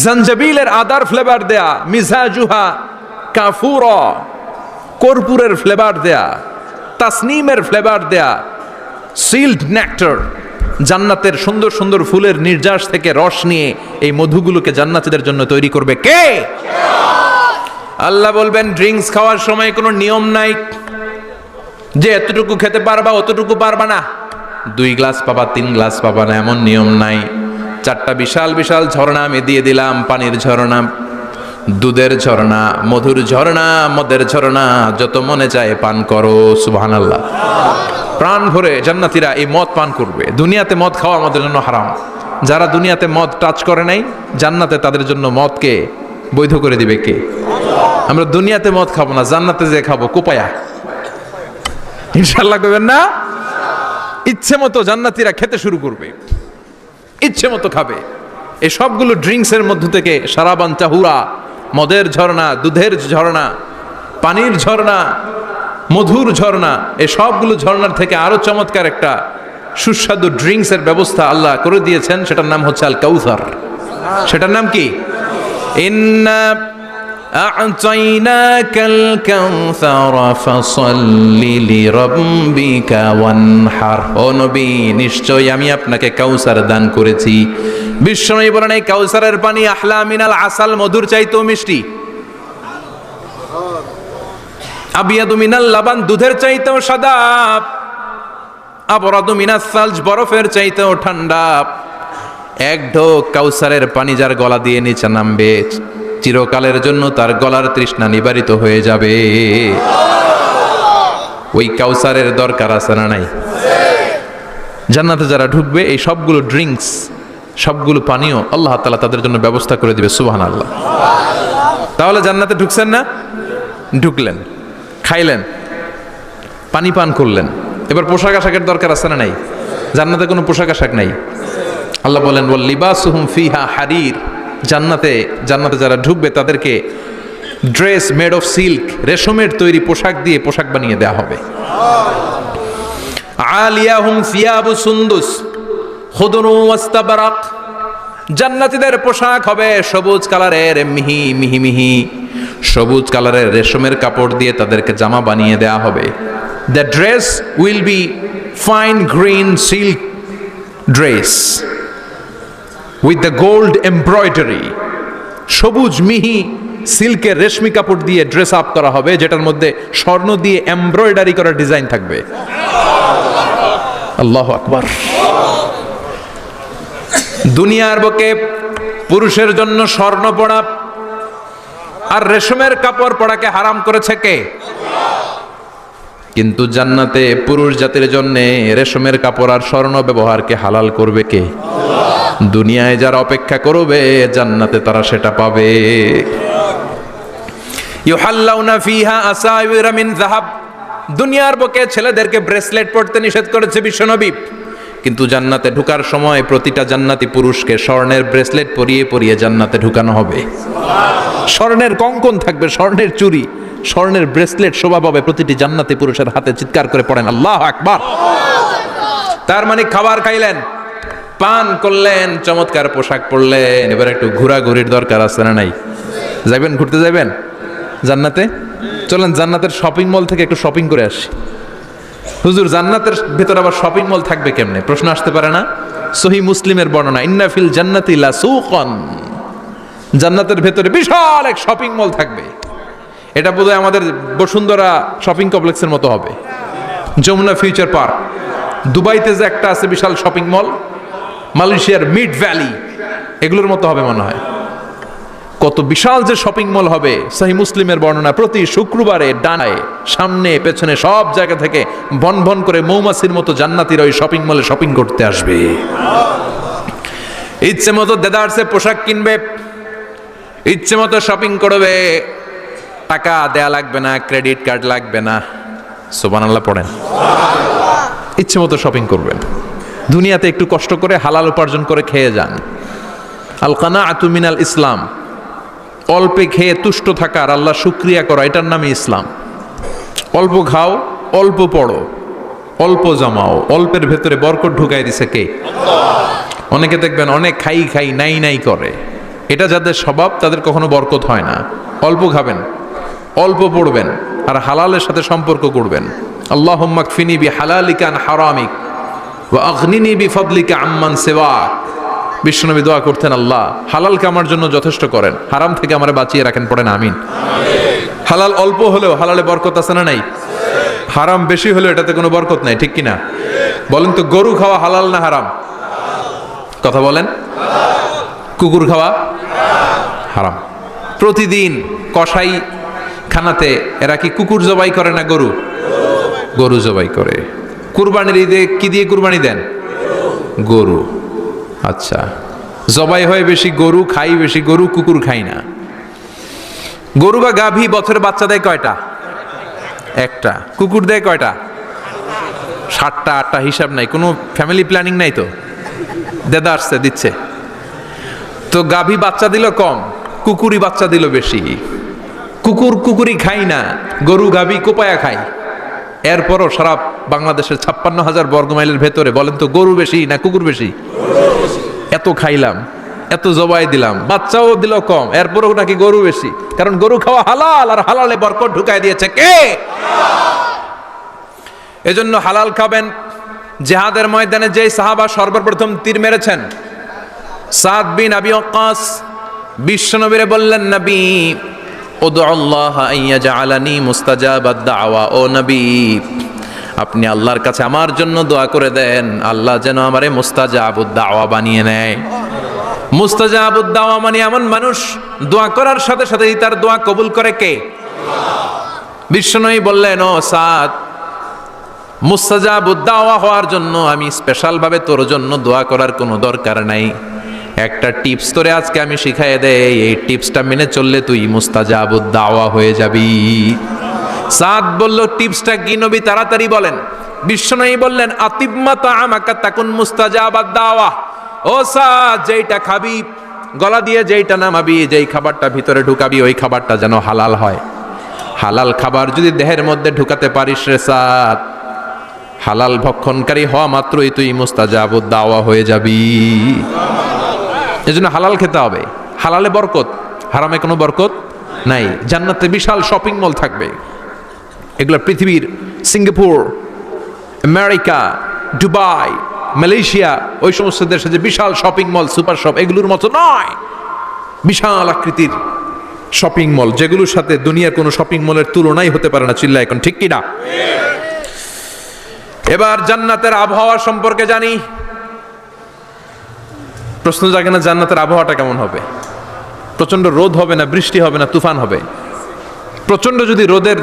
জঞ্জাবিলের আদার ফ্লেভার দেয়া। মিজাজুহা কাফুরা, কর্পূরের ফ্লেভার দেয়া। তাসনিমের ফ্লেভার দেয়া। সিল্ড নেক্টার, জান্নাতের সুন্দর সুন্দর ফুলের নির্যাস থেকে রস নিয়ে এই মধুগুলোকে জান্নাতীদের জন্য তৈরি করবে কে? আল্লাহ বলবেন ড্রিঙ্কস খাওয়ার সময় কোনো নিয়ম নাই যে এতটুকু খেতে পারবা অতটুকু পারবা না, 2 গ্লাস পাবা 3 গ্লাস পাবা না, এমন নিয়ম নাই। 4টা বিশাল বিশাল ঝর্ণা আমি দিয়ে দিলাম। পানির ঝর্ণা, দুধের ঝর্ণা, মধুর ঝর্ণা, মদের ঝর্ণা। যত মনে চায় পান করো। সুবহানাল্লাহ। প্রাণ ভরে জান্নাতীরা এই মদ পান করবে। দুনিয়াতে মদ খাওয়া আমাদের জন্য হারাম। যারা দুনিয়াতে মদ টাচ করে নাই, জান্নাতে তাদের জন্য মদকে বৈধ করে দিবে কে? আমরা দুনিয়াতে মদ খাবো না, জান্নাতে যে খাবো কোপায়া। ইনশাআল্লাহ কইবেন না? ইচ্ছে মতো জান্নাতীরা খেতে শুরু করবে, ইচ্ছে মতো খাবে। এই সবগুলো ড্রিঙ্কসের মধ্য থেকে শারাবান তাহুরা, মদের ঝর্ণা, দুধের ঝর্ণা, পানির ঝর্ণা, মধুর ঝর্ণা, এই সবগুলো ঝর্ণার থেকে আরো চমৎকার একটা সুস্বাদু ড্রিঙ্কসের ব্যবস্থা আল্লাহ করে দিয়েছেন। সেটার নাম হচ্ছে আল কাউসার। সেটার নাম কি? ইন্না আ'তাইনাকাল কাউসার ফাসাল্লি লিরাব্বিকা ওয়ানহার। ও নবী, নিশ্চয়ই আমি আপনাকে কাউসার দান করেছি। বিশ্বনবী বলেন এই কাউসারের পানি আহলা মিনাল আসাল, মধুর চাইতেও মিষ্টি। আবিয়াদু মিনাল লাবান, দুধের চাইতেও সাদা। আবরাদু মিনাস সালজ, বরফের চাইতেও ঠান্ডা। এক ঢোক কাউসারের পানি যার গলা দিয়ে নিচে নামবে, চিরকালের জন্য তার গলার তৃষ্ণা নিবারিত হয়ে যাবে। ওই কাউসারের দরকার আছে না নাই? জান্নাতে যারা ঢুকবে এই সবগুলো ড্রিঙ্কস, সবগুলো পানীয় আল্লাহ তাআলা তাদের জন্য ব্যবস্থা করে দিবে। সুবহানাল্লাহ। তাহলে জান্নাতে ঢুকছেন না? ঢুকলেন, খাইলেন, পানি পান করলেন। এবার পোশাক আশাকের দরকার আছে না নাই? জান্নাতে কোনো পোশাক আশাক নাই। আল্লাহ বলেন ওয়াল লিবাসুহুম ফিহা হারির। জান্নাতে যারা ঢুকবে তাদেরকে ড্রেস মেড অফ সিল্ক, রেশমের তৈরি পোশাক দিয়ে পোশাক বানিয়ে দেওয়া হবে। আলিয়াহুম সিয়াবু সুন্দুস খুদরু ওয়াস্তাবরাক। জান্নাতীদের পোশাক হবে সবুজ কালারের, মিহি মিহি মিহি সবুজ কালারের রেশমের কাপড় দিয়ে তাদেরকে জামা বানিয়ে দেওয়া হবে। The dress will be fine green silk dress with the gold embroidery. সবুজ মিহি সিল্কের রেশমি কাপড় দিয়ে ড্রেস আপ করা হবে, যেটার মধ্যে স্বর্ণ দিয়ে এমব্রয়ডারি করা ডিজাইন থাকবে। আল্লাহু আকবার। দুনিয়ার বুকে পুরুষের জন্য স্বর্ণ পরা আর রেশমের কাপড় পরাকে হারাম করেছে কে? কিন্তু জান্নাতে পুরুষ জাতির জন্য রেশমের কাপড় আর স্বর্ণ ব্যবহারকে হালাল করবে কে? দুনিয়ায় যারা অপেক্ষা করবে জান্নাতে তারা সেটা পাবে। ইউহাল্লাউনা ফিহা আসাইরা মিন যাহাব। দুনিয়ার বুকে ছেলেদেরকে ব্রেসলেট পরতে নিষেধ করেছে বিশ্বনবী, কিন্তু জান্নাতে ঢোকার সময় প্রতিটা জান্নাতি পুরুষকে স্বর্ণের ব্রেসলেট পরিয়ে পরিয়ে জান্নাতে ঢুকানো হবে। স্বর্ণের কঙ্কন থাকবে, স্বর্ণের চুড়ি, স্বর্ণের ব্রেসলেট শোভা পাবে প্রতিটি জান্নাতি পুরুষের হাতে। চিৎকার করে পড়েন আল্লাহু আকবার। তার মানে খাবার খাইলেন, পান করলেন, চমৎকার পোশাক পরলেন, এবার একটু ঘোরাঘুরির দরকার আছে না নাই? যাবেন, ঘুরতে যাবেন জান্নাতে? চলেন জান্নাতের শপিং মল থেকে একটু শপিং করে আসি। হুজুর জান্নাতের ভেতর আবার শপিং মল থাকবে কেমনে? প্রশ্ন আসতে পারে না? সহিহ মুসলিমের বর্ণনা, ইন্না ফিল জান্নাতি লাসুকান, জান্নাতের ভেতরে বিশাল এক শপিং মল থাকবে। এটা বোধহয় আমাদের বসুন্ধরা শপিং কমপ্লেক্সের মতো হবে, যমুনা ফিউচার পার্ক। দুবাইতে যে একটা আছে বিশাল শপিং মল, মালয়েশিয়ার মিড ভ্যালি, এগুলোর মতো হবে মনে হয়। কত বিশাল যে শপিং মল হবে। সহিহ মুসলিমের বর্ণনা, প্রতি শুক্রবারে ডানায় সামনে পেছনে সব জায়গা থেকে বন বন করে মৌমাছির মতো জান্নাতীরা ওই শপিং মলে শপিং করতে আসবে। ইচ্ছে মতো দেদারসে পোশাক কিনবে, ইচ্ছে মতো শপিং করবে, টাকা দেয়া লাগবে না, ক্রেডিট কার্ড লাগবে না। সুবহানাল্লাহ পড়েন। ইচ্ছে মতো শপিং করবেন। দুনিয়াতে একটু কষ্ট করে হালাল উপার্জন করে খেয়ে যান। আল কানাআতু মিনাল ইসলাম, অল্পে খেয়ে তুষ্ট থাকা আর আল্লাহ শুকরিয়া করা, এটার নামই ইসলাম। অল্প খাও, অল্প পড়ো, অল্প জমাও, অল্পের ভেতরে বরকত ঢুকাই দিছে কে? অনেকে দেখবেন অনেক খাই খাই নাই নাই করে, এটা যাদের স্বভাব তাদের কখনো বরকত হয় না। অল্প খাবেন, অল্প পড়বেন, আর হালালের সাথে সম্পর্ক করবেন। আল্লাহুম্মা কফিনি বিহালালিকা আন হারামিক ওয়া আগনিনি বিফাদলিকা আম্মান সিওয়াক। বিশ্বনবী দোয়া করতেন, আল্লাহ হালালকে আমার জন্য যথেষ্ট করেন, হারাম থেকে আমারে বাঁচিয়ে রাখেন। পড়েন আমিন। হালাল অল্প হলেও হালালে বরকত আছে না নাই? হারাম বেশি হলেও এটাতে কোনো বরকত নাই, ঠিক কিনা? বলেন তো, গরু খাওয়া হালাল না হারাম? কথা বলেন। কুকুর খাওয়া হারাম। প্রতিদিন কসাই খানাতে এরা কি কুকুর জবাই করে না গরু? গরু জবাই করে। কুরবানির ঈদে কি দিয়ে কুরবানি দেন? গরু। আচ্ছা, জবাই হয় বেশি গরু, খাই বেশি গরু, কুকুর খাই না। গরু বা গাভী বছরে বাচ্চা দেয় কয়টা? একটা। কুকুর দেয় কয়টা? 7টা 8টা, হিসাব নাই, কোনো ফ্যামিলি প্ল্যানিং নাই তো, দেদা আসছে দিচ্ছে। তো গাভী বাচ্চা দিল কম, কুকুরই বাচ্চা দিল বেশি। কুকুরি খাই না, গরু গাভী কোপায়া খাই। এরপরও সারা বাংলাদেশের 56,000 বর্গমাইলের ভেতরে বলেন তো, গরু বেশি না কুকুর বেশি? এত খাইলাম, এত জবাই দিলাম, বাচ্চাও দিল কম, এরপরও নাকি গরু বেশি। কারণ গরু খাওয়া হালাল, আর হালালে বরকত ঢুকাই দিয়েছে কে? এজন্য হালাল খাবেন। জিহাদের ময়দানে যেই সাহাবা সর্বপ্রথম তীর মেরেছেন, সাদ বিন আবি ওয়াক্কাস, বিশ্বনবীরে বললেন, নবী উদউল্লাহ আইয়াজআলানি মুস্তাজাবাদ দাওয়া। ও নবী, আপনি আল্লাহর কাছে আমার জন্য দোয়া করে দেন, আল্লাহ যেন আমারে মুস্তাজাবুদ দাওয়া বানিয়ে নেয়। মুস্তাজাবুদ দাওয়া মানে এমন মানুষ, দোয়া করার সাথে সাথেই তার দোয়া কবুল করে কে? বিশ্বনবী বললেন, ও সাদ, মুস্তাজাবুদ দাওয়া হওয়ার জন্য আমি স্পেশাল ভাবে তোর জন্য দোয়া করার কোনো দরকার নাই। একটা টিপস তোরে আজকে আমি শিখাই দেই, এই টিপসটা মেনে চললে তুই মুস্তাজাবুদ দাওয়া হয়ে যাবি। সাদ বলল, টিপসটা কি নবী? তাড়াতাড়ি বলেন। বিশ্বনবী বললেন, আতিম্মা তাআমাকা তাকুন মুস্তাজাবাদ দাওয়া। ও সাদ, যেইটা খাবি, গলা দিয়ে যেইটা নামাবি, যেই খাবারটা ভিতরে ঢুকাবি, ওই খাবারটা যেন হালাল হয়। হালাল খাবার যদি দেহের মধ্যে ঢুকাতে পারিস রে সাদ, হালাল ভক্ষণকারী হওয়া মাত্রই তুই মুস্তাজাবুদ দাওয়া হয়ে যাবি। এজন্য হালাল খেতে হবে। হালালে বরকত, হারামে কোনো বরকত নাই। জান্নাতে বিশাল শপিং মল থাকবে। এগুলো পৃথিবীর সিঙ্গাপুর, আমেরিকা, দুবাই, মালয়েশিয়া, ওই সমস্ত দেশে যে বিশাল শপিং মল, সুপার শপ, এগুলোর মতো নয়। বিশাল আকৃতির শপিং মল, যেগুলোর সাথে দুনিয়ার কোনো শপিং মলের তুলনাই হতে পারে না। চিল্লা এখন ঠিক কিনা? এবার জান্নাতের আবহাওয়া সম্পর্কে জানি। প্রশ্ন জাগে না, জান্নাতের আবহাওয়াটা কেমন হবে? প্রচন্ড রোদ হবে না, বৃষ্টি হবে না, তুফান হবে? প্রচন্ড যদি রোদের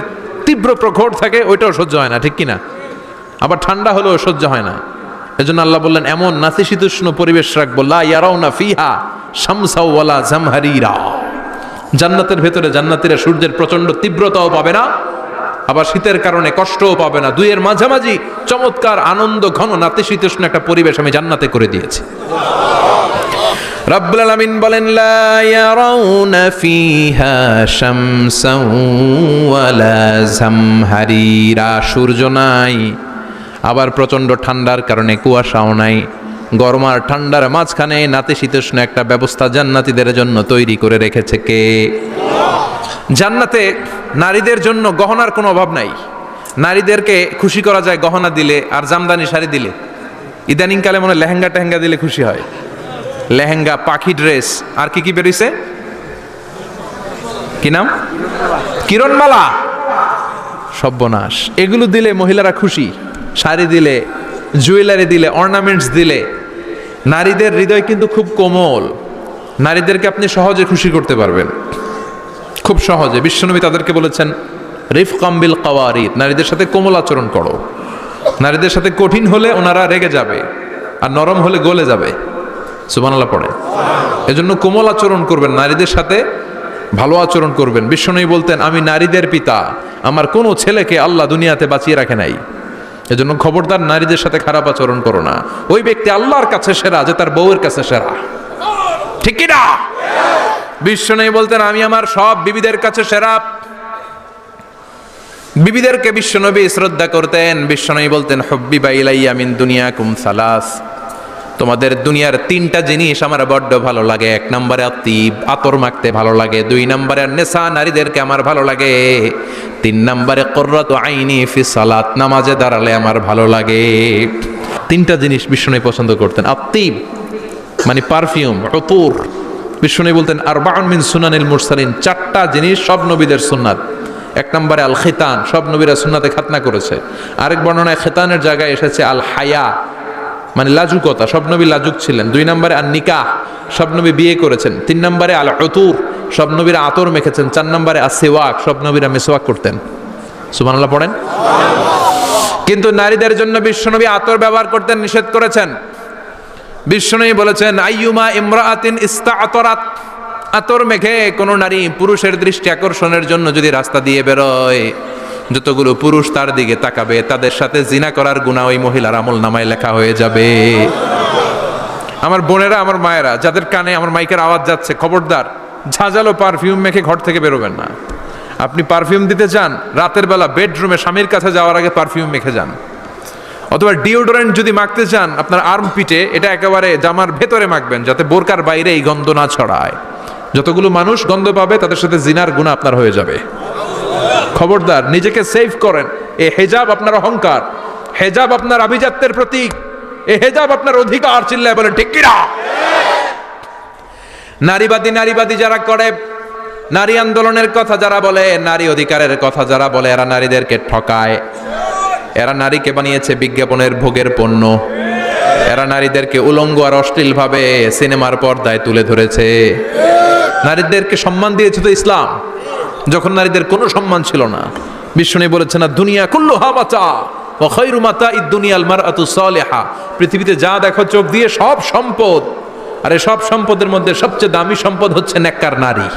তীব্র প্রখর থাকে, ওইটাও সহ্য হয় না, ঠিক কিনা? আবার ঠান্ডা হলেও সহ্য হয় না। এজন্য আল্লাহ বললেন, এমন নাতিশীতোষ্ণ পরিবেশ রাখবো, লা ইয়ারাউনা ফিহা শামসা ওয়ালা জামহারিরা। জান্নাতের ভেতরে জান্নাতীরা সূর্যের প্রচন্ড তীব্রতাও পাবে না, আবার শীতের কারণে কষ্টও পাবে না। দুইয়ের মাঝামাঝি চমৎকার আনন্দ ঘন নাতিশীতোষ্ণ একটা পরিবেশ আমি জান্নাতে করে দিয়েছি। রব্বুল আলামিন বলেন, লা ইয়ারাউনা ফিহা শামসান ওয়ালা জামহারিরা। সূর্য নাই, আবার প্রচন্ড ঠান্ডার কারণে কুয়াশাও নাই। গরম আর ঠান্ডার মাঝখানে নাতিশীতোষ্ণ একটা ব্যবস্থা জান্নাতীদের জন্য তৈরি করে রেখেছে কে? জান্নাতে নারীদের জন্য গহনার কোনো অভাব নাই। নারীদেরকে খুশি করা যায় গহনা দিলে আর জামদানি শাড়ি দিলে। ইদানিং কালে মনে হয় লেহেঙ্গা টেহেঙ্গা দিলে খুশি হয়। লেহেঙ্গা, পাখি ড্রেস, আর কি কি বেরিয়েছে, কি নাম, কিরণমালা, সর্বনাশ। এগুলো দিলে মহিলারা খুশি। শাড়ি দিলে, জুয়েলারি দিলে, অর্নামেন্টস দিলে। নারীদের হৃদয় কিন্তু খুব কোমল। নারীদেরকে আপনি সহজে খুশি করতে পারবেন, খুব সহজে। বিশ্বনবী তাদেরকে বলেছেন রিফকাম বিল কাওয়ারিদ, নারীদের সাথে কোমল আচরণ করো। নারীদের সাথে কঠিন হলে ওনারা রেগে যাবে, আর নরম হলে গলে যাবে। সুবহানাল্লাহ পড়ে। এজন্য কোমল আচরণ করবেন, নারীদের সাথে ভালো আচরণ করবেন। বিশ্বনবী বলতেন আমি নারীদের পিতা, আমার কোনো ছেলেকে আল্লাহ দুনিয়াতে বাঁচিয়ে রাখে নাই। এজন্য খবরদার নারীদের সাথে খারাপ আচরণ করো না। ওই ব্যক্তি আল্লাহর কাছে সেরা যে তার বউয়ের কাছে সেরা, ঠিক কি না? বিশ্বনবী বলতেন আমি আমার সব বিবিদের কাছে সেরা। বিবিদেরকে বিশ্বনবী শ্রদ্ধা করতেন। বিশ্বনবী বলতেন হুব্বিবা ইলাইয়া মিন দুনিয়াকুম সালাস, তোমাদের দুনিয়ার তিনটা জিনিস আমার বড্ড ভালো লাগে। এক নম্বরে আতিব, আতর মাখতে ভালো লাগে। দুই নম্বরে নেশা, নারীদেরকে আমার ভালো লাগে। তিন নম্বরে কুররাতু আইনি ফি সালাত, নামাজে দাঁড়ালে আমার ভালো লাগে। তিনটা জিনিস বিশ্বনবী পছন্দ করতেন। আতিব মানে পারফিউম, উতুর। বিশ্বনবী বলতেন আরবাউন মিন সুনানিল মুরসালিন, চারটা জিনিস সব নবীদের সুন্নাত। এক নম্বরে আল খিতান, সব নবীরা সুন্নাতে খাতনা করেছে। আরেক বর্ণনায় খিতানের জায়গায় এসেছে আল হায়া, মানে লাজুকতা, সব নবী লাজুক ছিলেন। দুই নম্বরে আর নিকাহ, সব নবী বিয়ে করেছেন। তিন নম্বরে আল উতুর, সব নবীরা আতর মেখেছেন। চার নম্বরে আসিওয়াক, সব নবীরা মিসওয়াক করতেন। সুবহানাল্লাহ পড়েন। কিন্তু নারীদের জন্য বিশ্বনবী আতর ব্যবহার করতে নিষেধ করেছেন। বিশ্বনবী বলেছেন আইয়ুমা ইমরাআতিন ইস্তাআতারাত, আতর মেখে কোন নারী পুরুষের দৃষ্টি আকর্ষণের জন্য যদি রাস্তা দিয়ে বেরোয়, যতগুলো পুরুষ তার দিকে তাকাবে তাদের সাথে জিনা করার গুনাহ ওই মহিলার আমল নামায় লেখা হয়ে যাবে। আমার বোনেরা, আমার মায়েরা, যাদের কানে আমার মাইকের আওয়াজ যাচ্ছে, খবরদার ঝাঁঝালো পারফিউম মেখে ঘর থেকে বেরোবেন না। আপনি পারফিউম দিতে চান, রাতের বেলা বেডরুমে স্বামীর কাছে যাওয়ার আগে পারফিউম মেখে যান। অথবা ডিওডোরেন্ট যদি মাখতে চান, আপনার আর্ম পিটে এটা একেবারে জামার ভেতরে মাখবেন, যাতে বোরকার বাইরে এই গন্ধ না ছড়ায়। যতগুলো মানুষ গন্ধ পাবে তাদের সাথে জিনার গুনাহ আপনার হয়ে যাবে। খবরদার, নিজেকে সেভ করেন। এই হেজাব আপনার অহংকার, হেজাব আপনার আভিজাত্যের প্রতীক, এই হেজাব আপনার অধিকার। চিল্লায় বলেন ঠিক কিনা? নারীবাদী যারা করে, নারী আন্দোলনের কথা যারা বলে, নারী অধিকারের কথা যারা বলে, এরা নারীদেরকে ঠকায়। এরা নারীকে বানিয়েছে বিজ্ঞাপনের ভোগের পণ্য। এরা নারীদেরকে উলঙ্গ আর অশ্লীল ভাবে সিনেমার পর্দায় তুলে ধরেছে। নারীদেরকে সম্মান দিয়েছে তো ইসলাম, যখন নারীদের কোনো সম্মান ছিল না। বিশ্বনবী বলেছেন না দুনিয়া কুল্লুহা মাতা ওয়া খায়রু মাতা'id দুনিয়াল মারআতু সালিহা, পৃথিবীতে যা দেখো চোখ দিয়ে সব সম্পদ, আর এই সব সম্পদের মধ্যে সবচেয়ে দামি সম্পদ হচ্ছে নেককার নারী।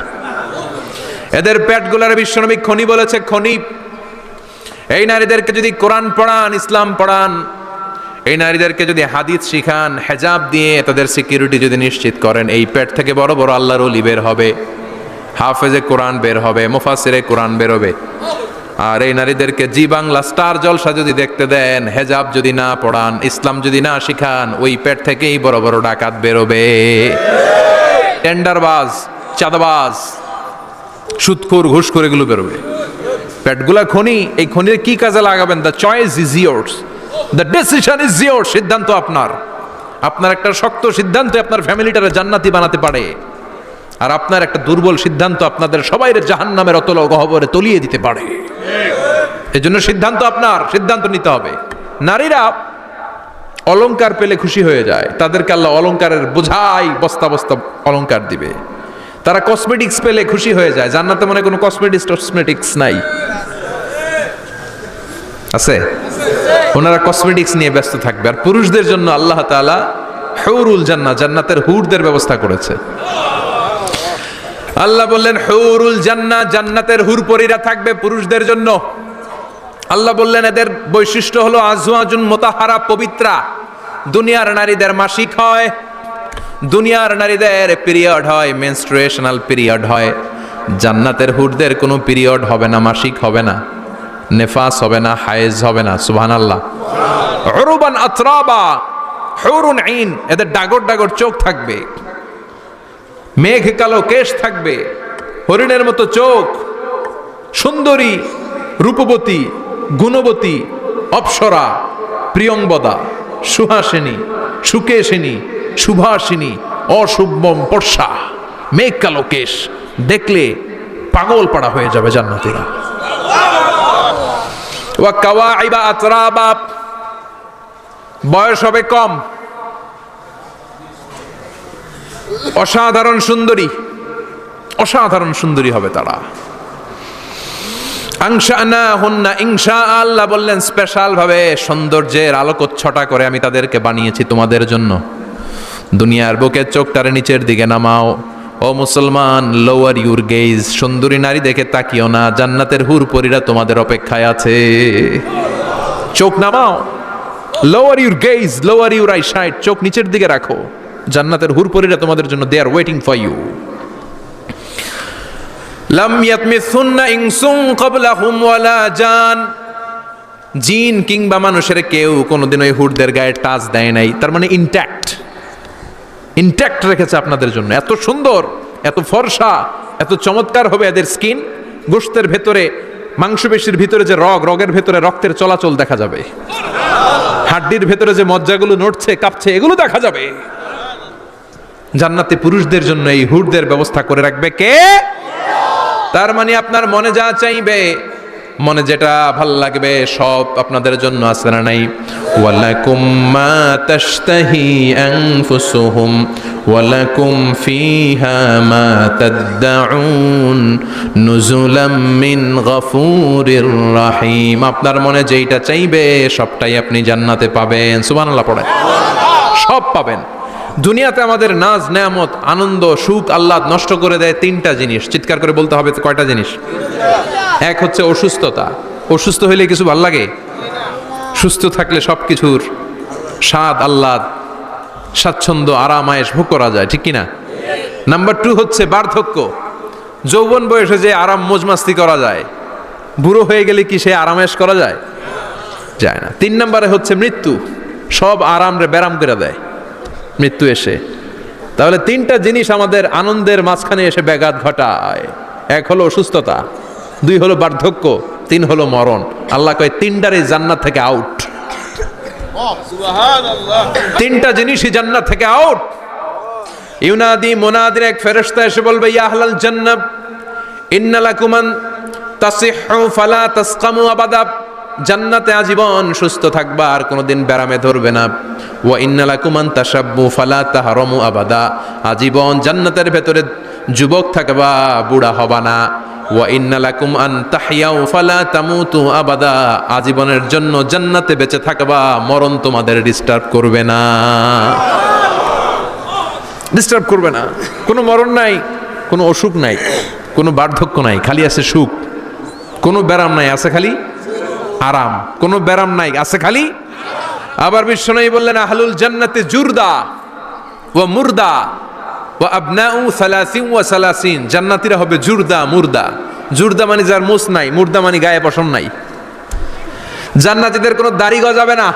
এদের পেটগুলার বিশ্বনবী খনি বলেছে, খনি। এই নারীদেরকে যদি কোরআন পড়ান, ইসলাম পড়ান, এই নারীদেরকে যদি হাদিস শিখান, হেজাব দিয়ে তাদের সিকিউরিটি যদি নিশ্চিত করেন, এই পেট থেকে বড় বড় আল্লাহর ওলি বের হবে, হাফেজে কোরআন বের হবে, মুফাসসিরে কোরআন বের হবে। আর এই নারীদেরকে জি বাংলা স্টার জলসা যদি দেখতে দেন, হেজাব যদি না পড়ান, ইসলাম যদি না শিখান, ওই পেট থেকেই বড় বড় ডাকাত বেরোবে, টেন্ডারবাজ, চাঁদাবাজ, সুদখোর, ঘুষখোর, এগুলো বেরোবে। পেটগুলা খনি, এই খনির কি কাজে লাগাবেন? The choice is years, the decision is years. সিদ্ধান্ত আপনার। আপনার একটা শক্ত সিদ্ধান্ত আপনার ফ্যামিলিটারে জান্নাতি বানাতে পারে, আর আপনার একটা দুর্বল সিদ্ধান্ত আপনাদের সবাইরে জাহান্নামের অতল গহ্বরে তলিয়ে দিতে পারে। এজন্য সিদ্ধান্ত আপনার, সিদ্ধান্ত নিতে হবে। নারীরা অলংকার পেলে খুশি হয়ে যায়, তাদেরকে আল্লাহ অলংকারের বোঝাই বস্তা বস্তা অলংকার দিবে। তারা কসমেটিক্স পেলে খুশি হয়ে যায়। জান্নাতে মনে কোনো কসমেটিক্স নাই, আছে? ওনারা কসমেটিক্স নিয়ে ব্যস্ত থাকবে। আর পুরুষদের জন্য আল্লাহ তাআলা হুরুল জান্নাহ, জান্নাতের হুরদের ব্যবস্থা করেছে। আল্লাহ বললেন হুরুল জান্নাহ, জান্নাতের হুরপরীরা থাকবে পুরুষদের জন্য। আল্লাহ বললেন এদের বৈশিষ্ট্য হলো আজওয়াজুন মুতাহহারা, পবিত্রা। দুনিয়ার নারীদের মাসিক হয়, দুনিয়ার নারীদের পিরিয়ড হয়, মেনস্ট্রুয়েশনাল পিরিয়ড হয়। জান্নাতের হুরদের কোনো পিরিয়ড হবে না, মাসিক হবে না, নেফাস হবে না, হায়েজ হবে না। সুবহানাল্লাহ। উরুবান আতরাবা, হুরুন আইন, এদের ডাগর ডাগর চোখ থাকবে, মেঘ কালো কেশ থাকবে, হরিণের মতো চোখ, সুন্দরী, রূপবতী, গুণবতী, অপ্সরা, প্রিয়ংবদা, সুহাসিনী, সুকেশিনী, সুভাষিনী, অশুভম পর্ষা, মেঘ কালো কেশ, দেখলে পাগল পাড়া হয়ে যাবে জান্নাতীরা। ওয়া কাওয়াইবা আতরাবা, বয়স হবে কম, অসাধারণ সুন্দরী, অসাধারণ সুন্দরী হবে তারা। আনশানাহুন্না ইনশা, আল্লাহ বললেন স্পেশাল ভাবে সৌন্দর্যের আলোকচ্ছটা করে আমি তাদেরকে বানিয়েছি তোমাদের জন্য। দুনিয়ার বুকে চোখটারে নিচের দিকে নামাও ও মুসলমান, লোয়ার ইউর গেজ, সুন্দরী নারী দেখে তাকিও না, জান্নাতের হুরপরীরা তোমাদের অপেক্ষায় আছে। চোখ নামাও, lower your gaze, lower your eyesight, চোখ নিচের দিকে রাখো, জান্নাতের হুরপরীরা তোমাদের জন্য they are waiting for you. লাম ইয়াতমিসুন্না ইনসুন ক্বাবলাহুম ওয়ালা জান, জিন কিংবা মানুষের কেউ কোনোদিন ওই হুরদের গায়ে টাচ দেয় নাই, তার মানে ইনট্যাক্ট, ইনট্যাক্ট রেখেছে আপনাদের জন্য। এত সুন্দর, এত ফর্সা, এত চমৎকার হবে এদের স্কিন, গোশতের ভেতরে, মাংসপেশির ভিতরে যে রগ, রগের ভেতরে রক্তের চলাচল দেখা যাবে, হাড্ডির ভেতরে যে মজ্জাগুলো নড়ছে কাঁপছে এগুলো দেখা যাবে। জান্নাতে পুরুষদের জন্য এই হুরদের ব্যবস্থা করে রাখবে কে? তার মানে আপনার মনে যা চাইবে, মনে যেটা ভাল লাগবে সব আপনাদের জন্য আছে না নাই? ওয়ালাকুম মা তাশতাহি আনফুসুহুম ওয়ালাকুম ফিহা মা তাদউন নুজুলাম মিন গফুরির রহিম। আপনার মনে যেইটা চাইবে সবটাই আপনি জান্নাতে পাবেন। সুবহানাল্লাহ পড়েন, সব পাবেন। দুনিয়াতে আমাদের নাজ নেয়ামত, আনন্দ, সুখ আল্লাহ নষ্ট করে দেয় তিনটা জিনিস। চিৎকার করে বলতে হবে কয়টা জিনিস? এক হচ্ছে অসুস্থতা। অসুস্থ হইলে কিছু ভাল লাগে? সুস্থ থাকলে সব কিছুর স্বাদ, আহ্লাদ, স্বাচ্ছন্দ্য, আরাম, আয়েশ ভোগ করা যায়, ঠিক কিনা? নাম্বার টু হচ্ছে বার্ধক্য। যৌবন বয়সে যে আরাম মজমাস্তি করা যায়, বুড়ো হয়ে গেলে কি সে আরামেশ করা যায়? যায় না। তিন নম্বরে হচ্ছে মৃত্যু, সব আরাম রে ব্যারাম করে দেয় মৃত্যু এসে। তাহলে তিনটা জিনিস আমাদের আনন্দের মাঝখানে এসে ব্যাঘাত ঘটায়। এক হলো অসুস্থতা, দুই হলো বার্ধক্য, তিন হলো মরণ। আল্লাহ কয় তিনটারই জান্নাত থেকে আউট। তিনটা জিনিসই জান্নাত থেকে আউট। ইউনাদি মুনাদির এক ফেরেশতা এসে বলবে, ইয়া আহলাল জান্নাহ ইন্না লাকুম আন তাসিহু ফালা তাসকামু আবাদা, জান্নাতে আজীবন সুস্থ থাকবা, আর কোনোদিন ব্যারামে ধরবে না। ওয়া ইন্না লাকুম আন তাশাব্বু ফালা তাহরামু আবাদা, আজীবন জান্নাতের ভেতরে যুবক থাকবা, বুড়া হবা না। ওয়া ইন্না লাকুম আন তাহইয়াউ ফালা তামুতু আবাদা, আজীবনের জন্য জান্নাতে বেঁচে থাকবা, মরণ তোমাদের ডিস্টার্ব করবে না, ডিস্টার্ব করবে না। কোনো মরণ নাই, কোনো অসুখ নাই, কোনো বার্ধক্য নাই, খালি আছে সুখ। কোনো ব্যারাম নাই, আছে খালি আরাম। কোনো ব্যারাম নাই, আছে খালি। আবার বিশ্বনবী বললেন, আহলুল জান্নাতে জুরদা ওয়া মুরদা ওয়া আবনাউ সালাসিন ওয়া সালাসিন, জান্নাতীরা হবে জুরদা মুরদা। জুরদা মানে যার মুছ নাই, মুরদা মানে গায়ে পশম নাই। জান্নাতীদের কোনো দাড়ি গজাবে না।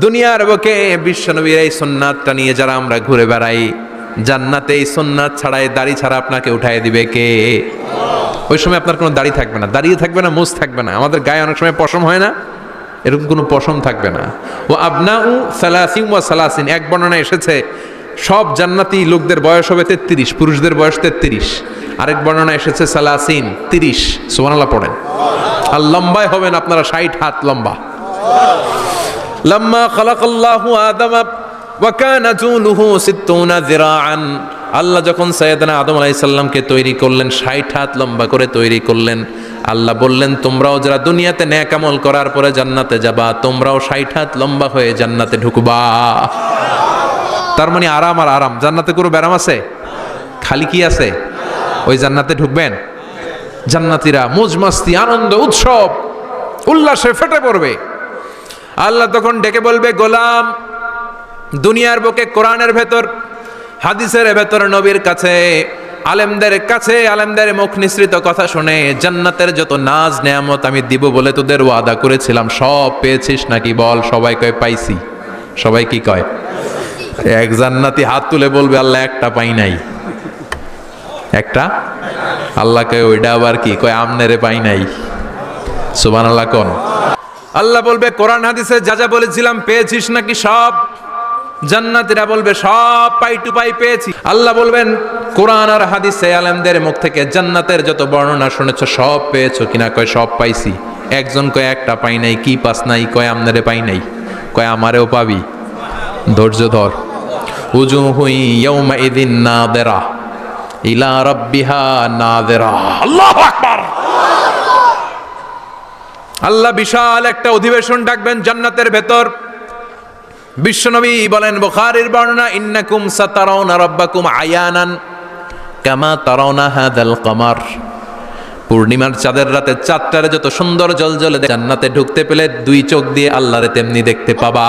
দুনিয়ার বুকে বিশ্বনবীর এই সুন্নাতটা নিয়ে যারা আমরা ঘুরে বেড়াই, জান্নাতে এই সুন্নাত ছাড়াই, দাড়ি ছাড়া আপনাকে উঠায় দিবে কে? ওই সময় আপনার কোনো দাড়ি থাকবে না, দাড়িও থাকবে না, মুছ থাকবে না। আমাদের গায়ে অনেক সময় পশম হয় না, এরকম কোনো পশম থাকবে না। ও আবনাউ সালাসিন ওয়া সালাসিন, এক বর্ণনা এসেছে সব জান্নাতি লোকদের বয়স হবে 33, পুরুষদের বয়স 33। আরেক বর্ণনা এসেছে সালাসিন, 30। সুবহানাল্লাহ পড়েন। আর লম্বায় হবেন আপনারা 60 হাত লম্বা। লাম্মা খালাকাল্লাহু আদামা ওয়া কানা তুলুহু 60 যিরাআন, আল্লাহ যখন সাইয়েদনা আদম আলাইহিস সালামকে তৈরি করলেন, 60 হাত লম্বা করে তৈরি করলেন। আল্লাহ বললেন, তোমরাও যারা দুনিয়াতে নেক আমল করার পরে জান্নাতে যাবা, তোমরাও 60 হাত লম্বা হয়ে জান্নাতে ঢুকবা। তার মানে আরাম আর আরাম। জান্নাতে কোনো ব্যারাম আছে? খালি কি আছে? ওই জান্নাতে ঢুকবেন, জান্নাতীরা মौज मस्ती, আনন্দ, উৎসব, উল্লাসে ফেটে পড়বে। আল্লাহ তখন ডেকে বলবে, গোলাম, দুনিয়ার বুকে কোরআনের ভেতর, হাদিসের ভেতর, নবীর কাছে, আলেমদের কাছে, আলেমদের মুখ নিঃসৃত কথা শুনে জান্নাতের যত নাজ নেয়ামত আমি দিব বলে তোদের ওয়াদা করেছিলাম, সব পেয়েছিস নাকি বল? সবাই কয় পাইছি। সবাই কি কয়? এক জান্নাতি হাত তুলে বলবে, আল্লাহ একটা পাই নাই। একটা? আল্লাহ কয় ওইটা আবার কি? কয় আমনেরে পাই নাই। সুবহানাল্লাহ কোন। আল্লাহ বলবে কোরআন হাদিসে যা যা বলেছিলাম পেয়েছিস নাকি সব? জান্নাতীরা বলবে সব পাই টু পাই পেয়েছি। আল্লাহ বলবেন কোরআন আর হাদিসে আলেমদের মুখ থেকে জান্নাতের যত বর্ণনা শুনেছো সব পেয়েছো কিনা? কয় সব পাইছি। একজন কয় একটা পাই নাই। কি পাস নাই? কয় আমনারে পাই নাই। কয় আমারেও পাবি, ধৈর্য ধর। উজুহু ইয়াউমা ইযিন নাযিরা ইলা রাব্বিহা নাযিরা। আল্লাহু আকবার। আল্লাহ বিশাল একটা অধিবেশন ডাকবেন জান্নাতের ভেতর। বিশ্বনবী বলেন বুখারীর বর্ণনা, ইন্নাকুম সাতারাউনা রাব্বাকুম আয়ানান কামা তারাউনা হাদাল কমার। পূর্ণিমার চাঁদের রাতে চাঁদটারে যত সুন্দর জ্বলজ্বলে জান্নাতে ঢুকতে পেলে দুই চোখ দিয়ে আল্লাহরে তেমনি দেখতে পাবা।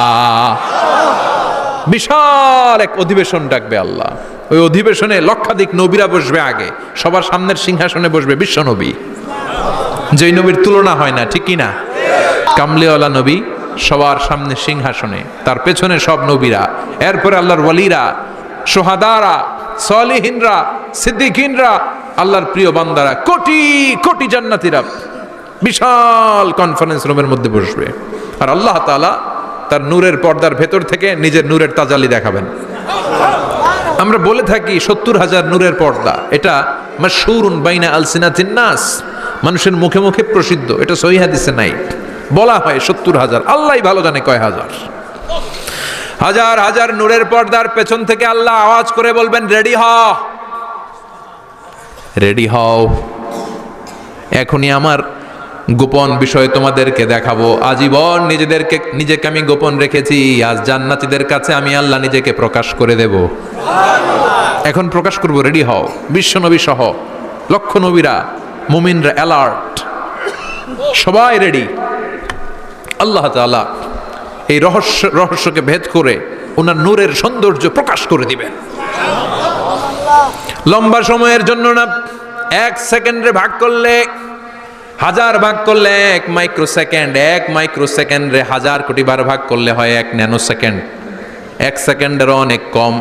বিশাল এক অধিবেশন ডাকবে আল্লাহ। ওই অধিবেশনে লক্ষাধিক নবীরা বসবে। আগে সবার সামনের সিংহাসনে বসবে বিশ্বনবী, যেই নবীর তুলনা হয় না, ঠিক কি না? কামলিওয়ালা নবী সবার সামনে সিংহাসনে, তার পেছনে সব নবীরা, এরপরে আল্লাহর ওয়ালিরা, সোহাদারা, সলিহিনরা, সিদ্দিকিনরা, আল্লাহর প্রিয় বান্দারা, কোটি কোটি জান্নাতীরা বিশাল কনফারেন্স রুমের মধ্যে বসবে। আর আল্লাহ তাআলা তার নূরের পর্দার ভেতর থেকে নিজের নূরের তাজালি দেখাবেন। আমরা বলে থাকি 70,000 নূরের পর্দা, এটা মাশহুরুন বাইনা আলসিনাতিন নাস, মানুষের মুখে মুখে প্রসিদ্ধ। এটা সহিহ হাদিসে নাই, বলা হয় 70,000, আল্লাহই ভালো জানে কয় হাজার। হাজার হাজার নূরের পর্দার পেছন থেকে আল্লাহ আওয়াজ করে বলবেন, রেডি হও, রেডি হও, এখনই আমার গোপন বিষয় তোমাদেরকে দেখাবো। আজীবন নিজেকে আমি গোপন রেখেছি, আজ জান্নাতীদের কাছে আমি আল্লাহ নিজেকে প্রকাশ করে দেব। এখন প্রকাশ করব, রেডি হও। বিশ্বনবী সহ লক্ষ নবীরা, মুমিনরা অ্যালার্ট, সবাই রেডি। আল্লাহ তাআলা এই রহস্যকে ভেদ করে ওনার নূরের সৌন্দর্য প্রকাশ করে দিবেন। লম্বা সময়ের জন্য না, 1 সেকেন্ডে ভাগ করলে, হাজার ভাগ করলে 1 মাইক্রোসেকেন্ড, 1 মাইক্রোসেকেন্ডে 1000 কোটি বার ভাগ করলে হয় 1 ন্যানো সেকেন্ড। 1 সেকেন্ডেরও অনেক কম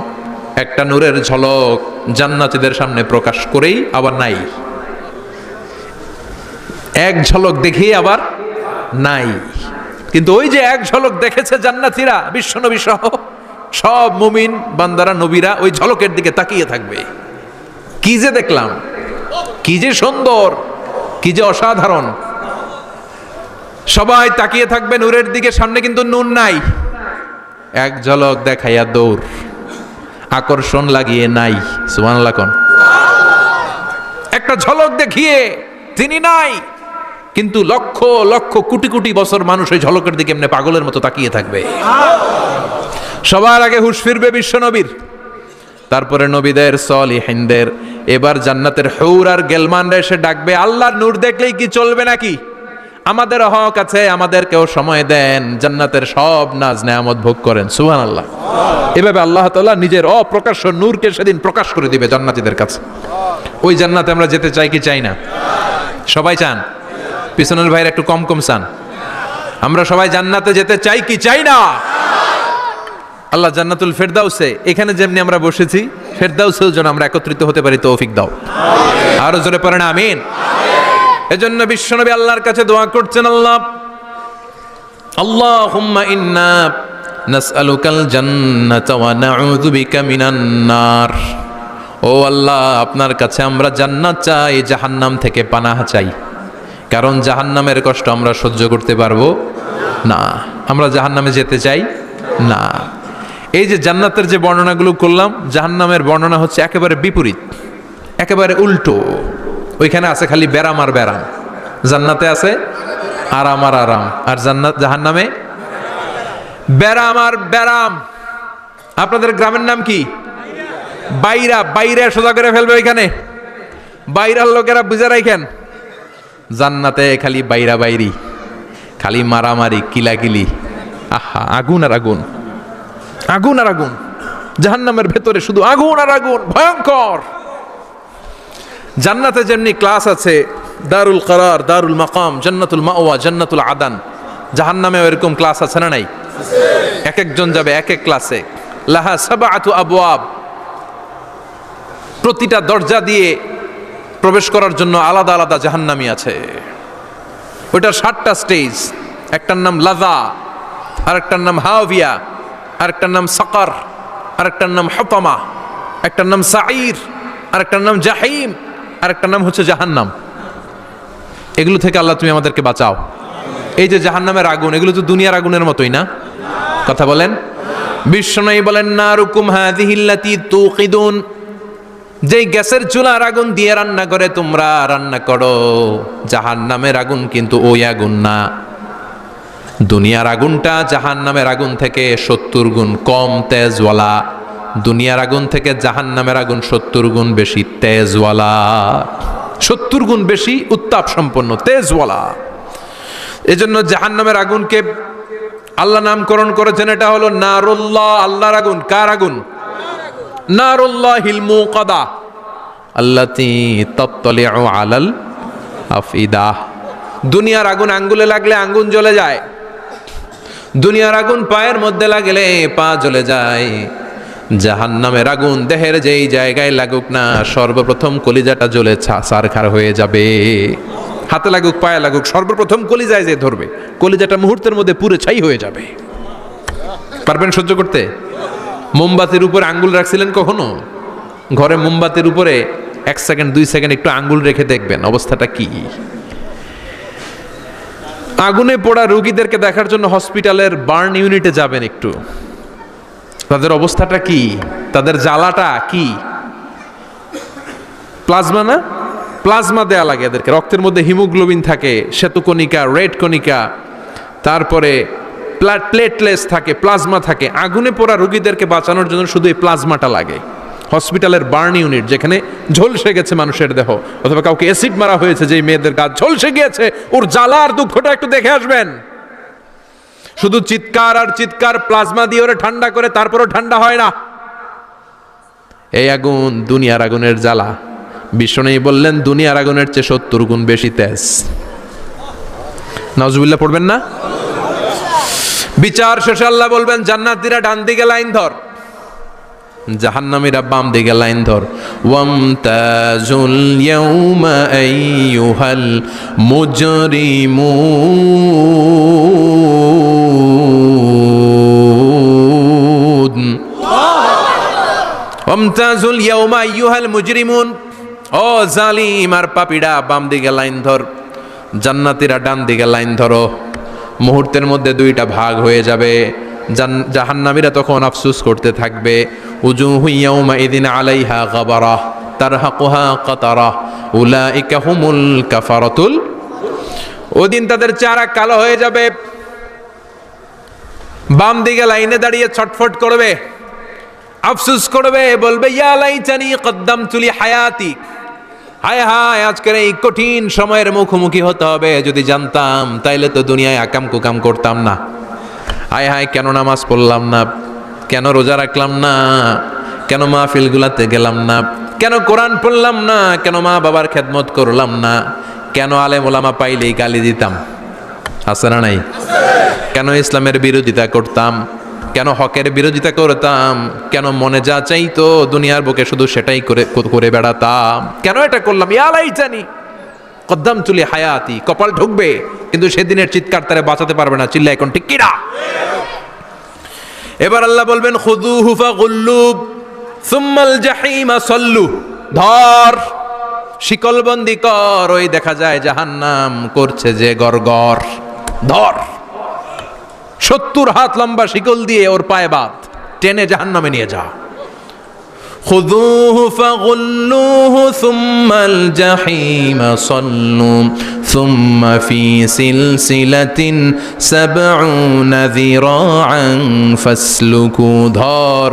একটা নূরের ঝলক জান্নাতীদের সামনে প্রকাশ করেই আবার নাই। এক ঝলক দেখিয়ে আবার নাই। কিন্তু ওই যে এক ঝলক দেখেছে জান্নাতীরা, বিশ্বনবী সহ সব মুমিন বান্দারা, নবীরা ওই ঝলকের দিকে তাকিয়ে থাকবে। কি যে দেখলাম, কি যে সুন্দর, কি যে অসাধারণ। সবাই তাকিয়ে থাকবে নূরের দিকে, সামনে কিন্তু নূর নাই। এক ঝলক দেখাইয়া দৌড়, আকর্ষণ লাগিয়ে নাই। সুবহানাল্লাহ কোন। একটা ঝলক দেখিয়ে তিনি নাই, কিন্তু লক্ষ লক্ষ কোটি কোটি বছর মানুষ ওই ঝলকের দিকে এমনি পাগলের মতো তাকিয়ে থাকবে। সবার আগে হুঁশ ফিরবে বিশ্বনবীর, তারপরে নবীদের, সলিহিনদের। এবার জান্নাতের হুর আর গেলমানরা এসে ডাকবে, আল্লাহর নূর দেখলেই কি চলবে নাকি? আমাদের হক আছে, আমাদেরকেও সময় দেন, জান্নাতের সব নাজ নেয়ামত ভোগ করেন। সুবহানাল্লাহ। এভাবে আল্লাহ তাআলা নিজের অপ্রকাশ্য নূরকে সেদিন প্রকাশ করে দিবে জান্নাতীদের কাছে। ওই জান্নাতে আমরা যেতে চাই কি চাই না? সবাই চান? পিছনের ভাইরা একটু কম কম চান। আমরা সবাই জান্নাতে যেতে চাই কি চাই না? আল্লাহ জান্নাতুল ফেরদাউসে, এখানে যেমনি আমরা বসেছি, ফেরদাউসেও যেন আমরা একত্রিত হতে পারি, তৌফিক দাও। আরো জোরে পড়েন আমিন। এজন্য বিশ্বনবী আল্লাহর কাছে দোয়া করছেন, আল্লাহুম্মা ইন্না নাসআলুকাল জান্নাতা ওয়া নাউযু বিকা মিনান নার। ও আল্লাহ, আপনার কাছে আমরা জান্নাত চাই, জাহান্নাম থেকে পানাহ চাই। কারণ জাহান্নামের কষ্ট আমরা সহ্য করতে পারবো না, আমরা জাহান্নামে যেতে চাই না। এই যে জান্নাতের যে বর্ণনাগুলো করলাম, জাহান্নামের বর্ণনা হচ্ছে একেবারে বিপরীত, একেবারে উল্টো। ওইখানে আছে খালি ব্যারাম আর ব্যারাম, জান্নাতে আছে আরাম আর আরাম। আর জাহান্নামে ব্যারাম আর ব্যারাম। আপনাদের গ্রামের নাম কি? বাইরা। বাইরা সোজা করে ফেলবে ওইখানে, বাইরার লোকেরা বুঝে রাখেন। জান্নাতে খালি বাইরা বাইরি, খালি মারামারি, কিলাকিলি, আহা, আগুন আর আগুন, আগুন আর আগুন। জাহান্নামের ভেতরে শুধু আগুন আর আগুন, ভয়ঙ্কর। জান্নাতে যেমনি ক্লাস আছে, দারুল করার, দারুল মাকাম, জান্নাতুল মাওয়া, জান্নাতুল আদান, জাহান্নামেও এরকম ক্লাস আছে না নাই? এক একজন যাবে এক এক ক্লাসে। লাহা সাবআতু আবওয়াব, প্রতিটা দরজা দিয়ে প্রবেশ করার জন্য আলাদা আলাদা জাহান্নামী আছে। ওইটার 7টা স্টেজ। একটার নাম লাযা, আরেকটার নাম হাওয়িয়া, আরেকটার নাম সাকার, আরেকটার নাম হুতামা, একটার নাম সাঈর, আরেকটার নাম জাহিম, আরেকটার নাম হচ্ছে জাহান্নাম। এগুলো থেকে আল্লাহ তুমি আমাদেরকে বাঁচাও। এই যে জাহান্নামের আগুন, এগুলো তো দুনিয়ার আগুনের মতোই না? কথা বলেন। বিশ্বনবী বলেন নারুকুম হাযিহিল্লাতী তুকিদুন, যেই গ্যাসের চুলার আগুন দিয়ে রান্না করে তোমরা রান্না করো, জাহান্নামের আগুন কিন্তু ওই আগুন না। দুনিয়ার আগুনটা জাহান্নামের আগুন থেকে 70 গুণ কম তেজওয়ালা। দুনিয়ার আগুন থেকে জাহান্নামের আগুন 70 গুণ বেশি তেজওয়ালা, 70 গুণ বেশি উত্তাপ সম্পন্ন তেজওয়ালা। এজন্য জাহান্নামের আগুনকে আল্লাহ নামকরণ করেছেন, এটা হলো নারুল্লাহ, আল্লাহর আগুন। কার আগুন? নারুল্লাহিল মুকাদা আল্লাতী তাত্তালিউ আলাল আফিদা। দুনিয়ার আগুন আঙ্গুলে লাগলে আঙ্গুল জ্বলে যায়, দুনিয়ার আগুন পায়ের মধ্যে লাগলে পা জ্বলে যায়। জাহান্নামের আগুন দেহের যেই জায়গায় লাগুক না, সর্বপ্রথম কলিজাটা জ্বলে ছারখার হয়ে যাবে। হাতে লাগুক পায়ে লাগুক, সর্বপ্রথম কলিজায় যে ধরবে, কলিজাটা মুহূর্তের মধ্যে পুরো ছাই হয়ে যাবে। পারবেন সহ্য করতে? মোমবাতির উপরে আঙ্গুল রাখছিলেন কখনো? ঘরে মোমবাতির উপরে 1 সেকেন্ড 2 সেকেন্ড একটু আঙ্গুল রেখে দেখবেন অবস্থাটা কি। আগুনে পোড়া রোগীদেরকে দেখার জন্য হসপিটালের বার্ন ইউনিটে যাবেন, একটু তাদের অবস্থাটা কি, তাদের জ্বালাটা কি। প্লাজমা না, প্লাজমা দেয়া লাগে এদেরকে। রক্তের মধ্যে হিমোগ্লোবিন থাকে, শ্বেতকণিকা, রেড কণিকা, তারপরে প্লেটলেস থাকে, প্লাজমা থাকে। আগুনে পোড়া রোগীদেরকে বাঁচানোর জন্য শুধু এই প্লাজমাটা লাগে। হসপিটালের বার্ন ইউনিট, যেখানে ঝলসে গেছে মানুষের দেহ, অথবা কাউকে অ্যাসিড মারা হয়েছে, যেই মেয়েদের গা ঝলসে গিয়েছে, ওর জ্বালা আর দুঃখটা একটু দেখে আসবেন। শুধু চিৎকার আর চিৎকার, প্লাজমা দিয়ে ওরে ঠান্ডা করে, তারপরও ঠান্ডা হয় না। এই আগুন দুনিয়ার আগুনের জ্বালা। বিশ্বনবী বললেন দুনিয়ার আগুনের চেয়ে 70 গুণ বেশি তেজ। নাউজুবিল্লাহ পড়বেন না? বিচার শেষে আল্লাহ বলবেন জান্নাতীরা ডান দিকে লাইন ধর, জাহান্নামীরা বাম দিকে লাইন ধর। ওয়ামতাজুল ইয়াউমা আইয়ুহাল মুজরিমুন, ওয়ামতাজুল ইয়াউমা আইয়ুহাল মুজরিমুন। ও জালিম আর পাপীরা, বাম দিকে লাইন ধর, জান্নাতীরা ডান দিকে লাইন ধরো। মুহূর্তের মধ্যে 2টা ভাগ হয়ে যাবে। জাহান্নামীরা তখন আফসোস করতে থাকবে, উজুহু ইয়াউমা ইদিন আলাইহা গাবারা তারহাকুহা কাতারা উলাইকা হুমুল কাফারাতুল। ওদিন তাদের চেহারা কালো হয়ে যাবে। বাম দিকে লাইনে দাঁড়িয়ে ছটফট করবে, আফসোস করবে, বলবে ইয়া লাইতানি কদ্দামতু লি হায়াতি। হায় হায়, আজকের এই কঠিন সময়ের মুখোমুখি হতে হবে, যদি জানতাম তাইলে তো দুনিয়ায় আকাম কুকাম করতাম না। হায় হায়, কেন নামাজ পড়লাম না, কেন রোজা রাখলাম না, কেন মাহফিলগুলাতে গেলাম না, কেন কোরআন পড়লাম না, কেন মা বাবার খেদমত করলাম না, কেন আলেম ওলামা পাইলেই গালি দিতাম, আছে না নাই? কেন ইসলামের বিরোধিতা করতাম, কেন হকের বিরোধিতা করতাম, কেন মনে যা চাইতো দুনিয়ার বুকে শুধু সেটাই করে বেড়াতাম, কেন এটা করলাম? ইয়া লাইতানি কদ্দামতু লি হায়াতি। কপাল ঢুকবে, কিন্তু সেদিনের চিৎকার তারে বাঁচাতে পারবে না। চিল্লা এখন ঠিক কিনা? এবার আল্লাহ বলবেন খুযুহু ফাগুল্লু সুম্মাল জাহিমা সাল্লু। ধর, শিকলবন্দি কর। ওই দেখা যায় জাহান্নাম করছে যে গরগর। ধর, 70 হাত লম্বা শিকল দিয়ে ওর পায়ে বাঁধ, টেনে জাহান্নামে নিয়ে যা। খুযুহু ফাগুল্লুহু সুম্মাল জাহিমা সাল্লু সুম্মা ফি সিলসিলাতিন ৭০ যিরাআন ফাসলুকু। ধর,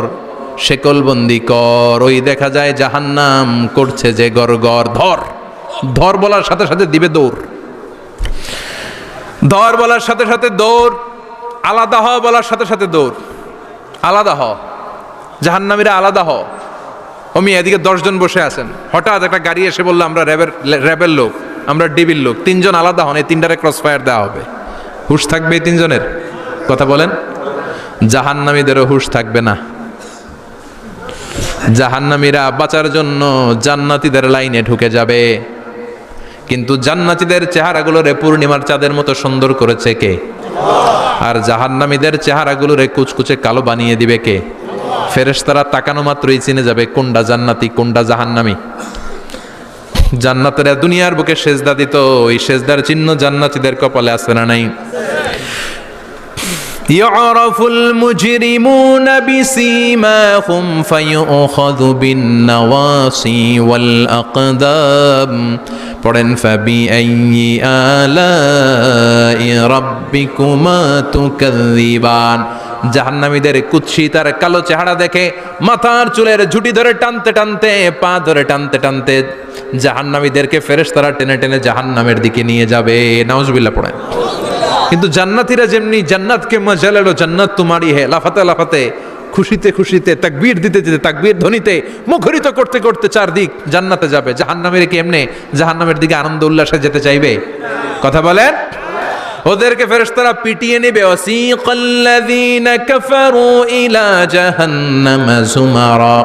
শিকলবন্দি কর। ওই দেখা যায় জাহান্নাম করছে যে গরগর। ধর, ধর বলার সাথে সাথে দিবে দৌড়। ধর বলার সাথে সাথে দৌড়। আলাদা হ বলার সাথে সাথে দৌড়। আলাদা হ, জাহান্নামীরা আলাদা হ। অমি এদিকে 10 জন বসে আছেন, হঠাৎ একটা গাড়ি এসে বললো আমরা র্যাবের লোক, আমরা ডিবির লোক, 3 জন আলাদা হন, এই 3টারে ক্রস ফায়ার দেওয়া হবে। হুশ থাকবে এই 3 জনের? কথা বলেন। জাহান্নামীদেরও হুশ থাকবে না। জাহান্নামীরা বাঁচার জন্য জান্নাতীদের লাইনে ঢুকে যাবে, কিন্তু জান্নাতীদের চেহারাগুলোরে পূর্ণিমার চাঁদের মতো সুন্দর করেছে কে? আর জাহান্নামীদের চেহারাগুলোরে কুচকুচে কালো বানিয়ে দিবে কে? ফেরেশতারা তাকানো মাত্রই চিনে যাবে কোনটা জান্নাতি কোনটা জাহান্নামী। জান্নাতীরা দুনিয়ার বুকে সেজদা দিত, ওই সেজদার চিহ্ন জান্নাতীদের কপালে আছে না নাই? يعرف المجرمون بسيماهم فيؤخذ بالنواصي والأقدام পড়েন فبأي آلاء ربكما تكذبان। জাহান্নামীদের কুৎসিত আর কালো চেহারা দেখে মাথার চুলের ঝুঁটি ধরে টানতে টানতে, পা ধরে টানতে টানতে জাহান্নামীদেরকে ফেরেশতারা টেনে টেনে জাহান্নামের দিকে নিয়ে যাবে। নাউজুবিল্লাহ পড়েন। কিন্তু জান্নাতীরা যেমনি জান্নাতকে মজা লেলো জান্নাত তোমারই হে, লাফাতে লাফাতে খুশিতে খুশিতে তাকবীর দিতে দিতে তাকবীর ধ্বনিতে মুখরিত করতে করতে চারদিক জান্নাতে যাবে। জাহান্নামের কি এমনি জাহান্নামের দিকে আনন্দ উল্লাসে যেতে চাইবে? কথা বলেন। ওদেরকে ফেরেশতারা পিটিয়ে নেবে। ওয়াসিকাল্লাযীনা কাফারু ইলা জাহান্নামা যুমারা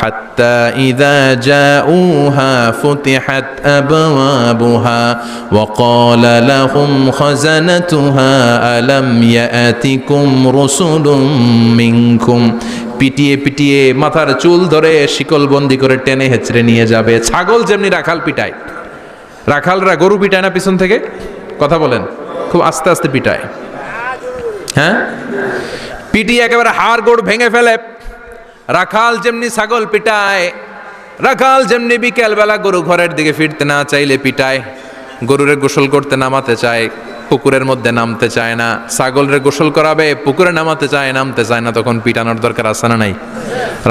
হাত্তা ইযা জাউহা ফুতিহাত আবওয়াবুহা ওয়া ক্বালা লাহুম খাযানাতুহা আলাম ইয়াতিকুম রাসূলুম মিনকুম। পিটিয়ে পিটিয়ে মাথার চুল ধরে শিকলবন্দি করে টেনে হেঁচড়ে নিয়ে যাবে। ছাগল যেমনি রাখাল পিটায়, রাখালরা গরু পিটায় না পিছন থেকে? কথা বলেন। খুব আস্তে আস্তে পিটায়, হ্যাঁ, পিটিয়ে একেবারে হাড় গোড় ভেঙে ফেলে। রাখাল যেমনি ছাগল পিটায়, রাখাল যেমনি বিকেল বেলা গরু ঘরের দিকে ফিরতে না চাইলে পিটায়। গরুরে গোসল করতে নামাতে চায়, পুকুরের মধ্যে নামতে চায় না। ছাগলরে গোসল করাবে, পুকুরে নামাতে চায়, নামতে চায় না, তখন পিটানোর দরকার আছে না নাই?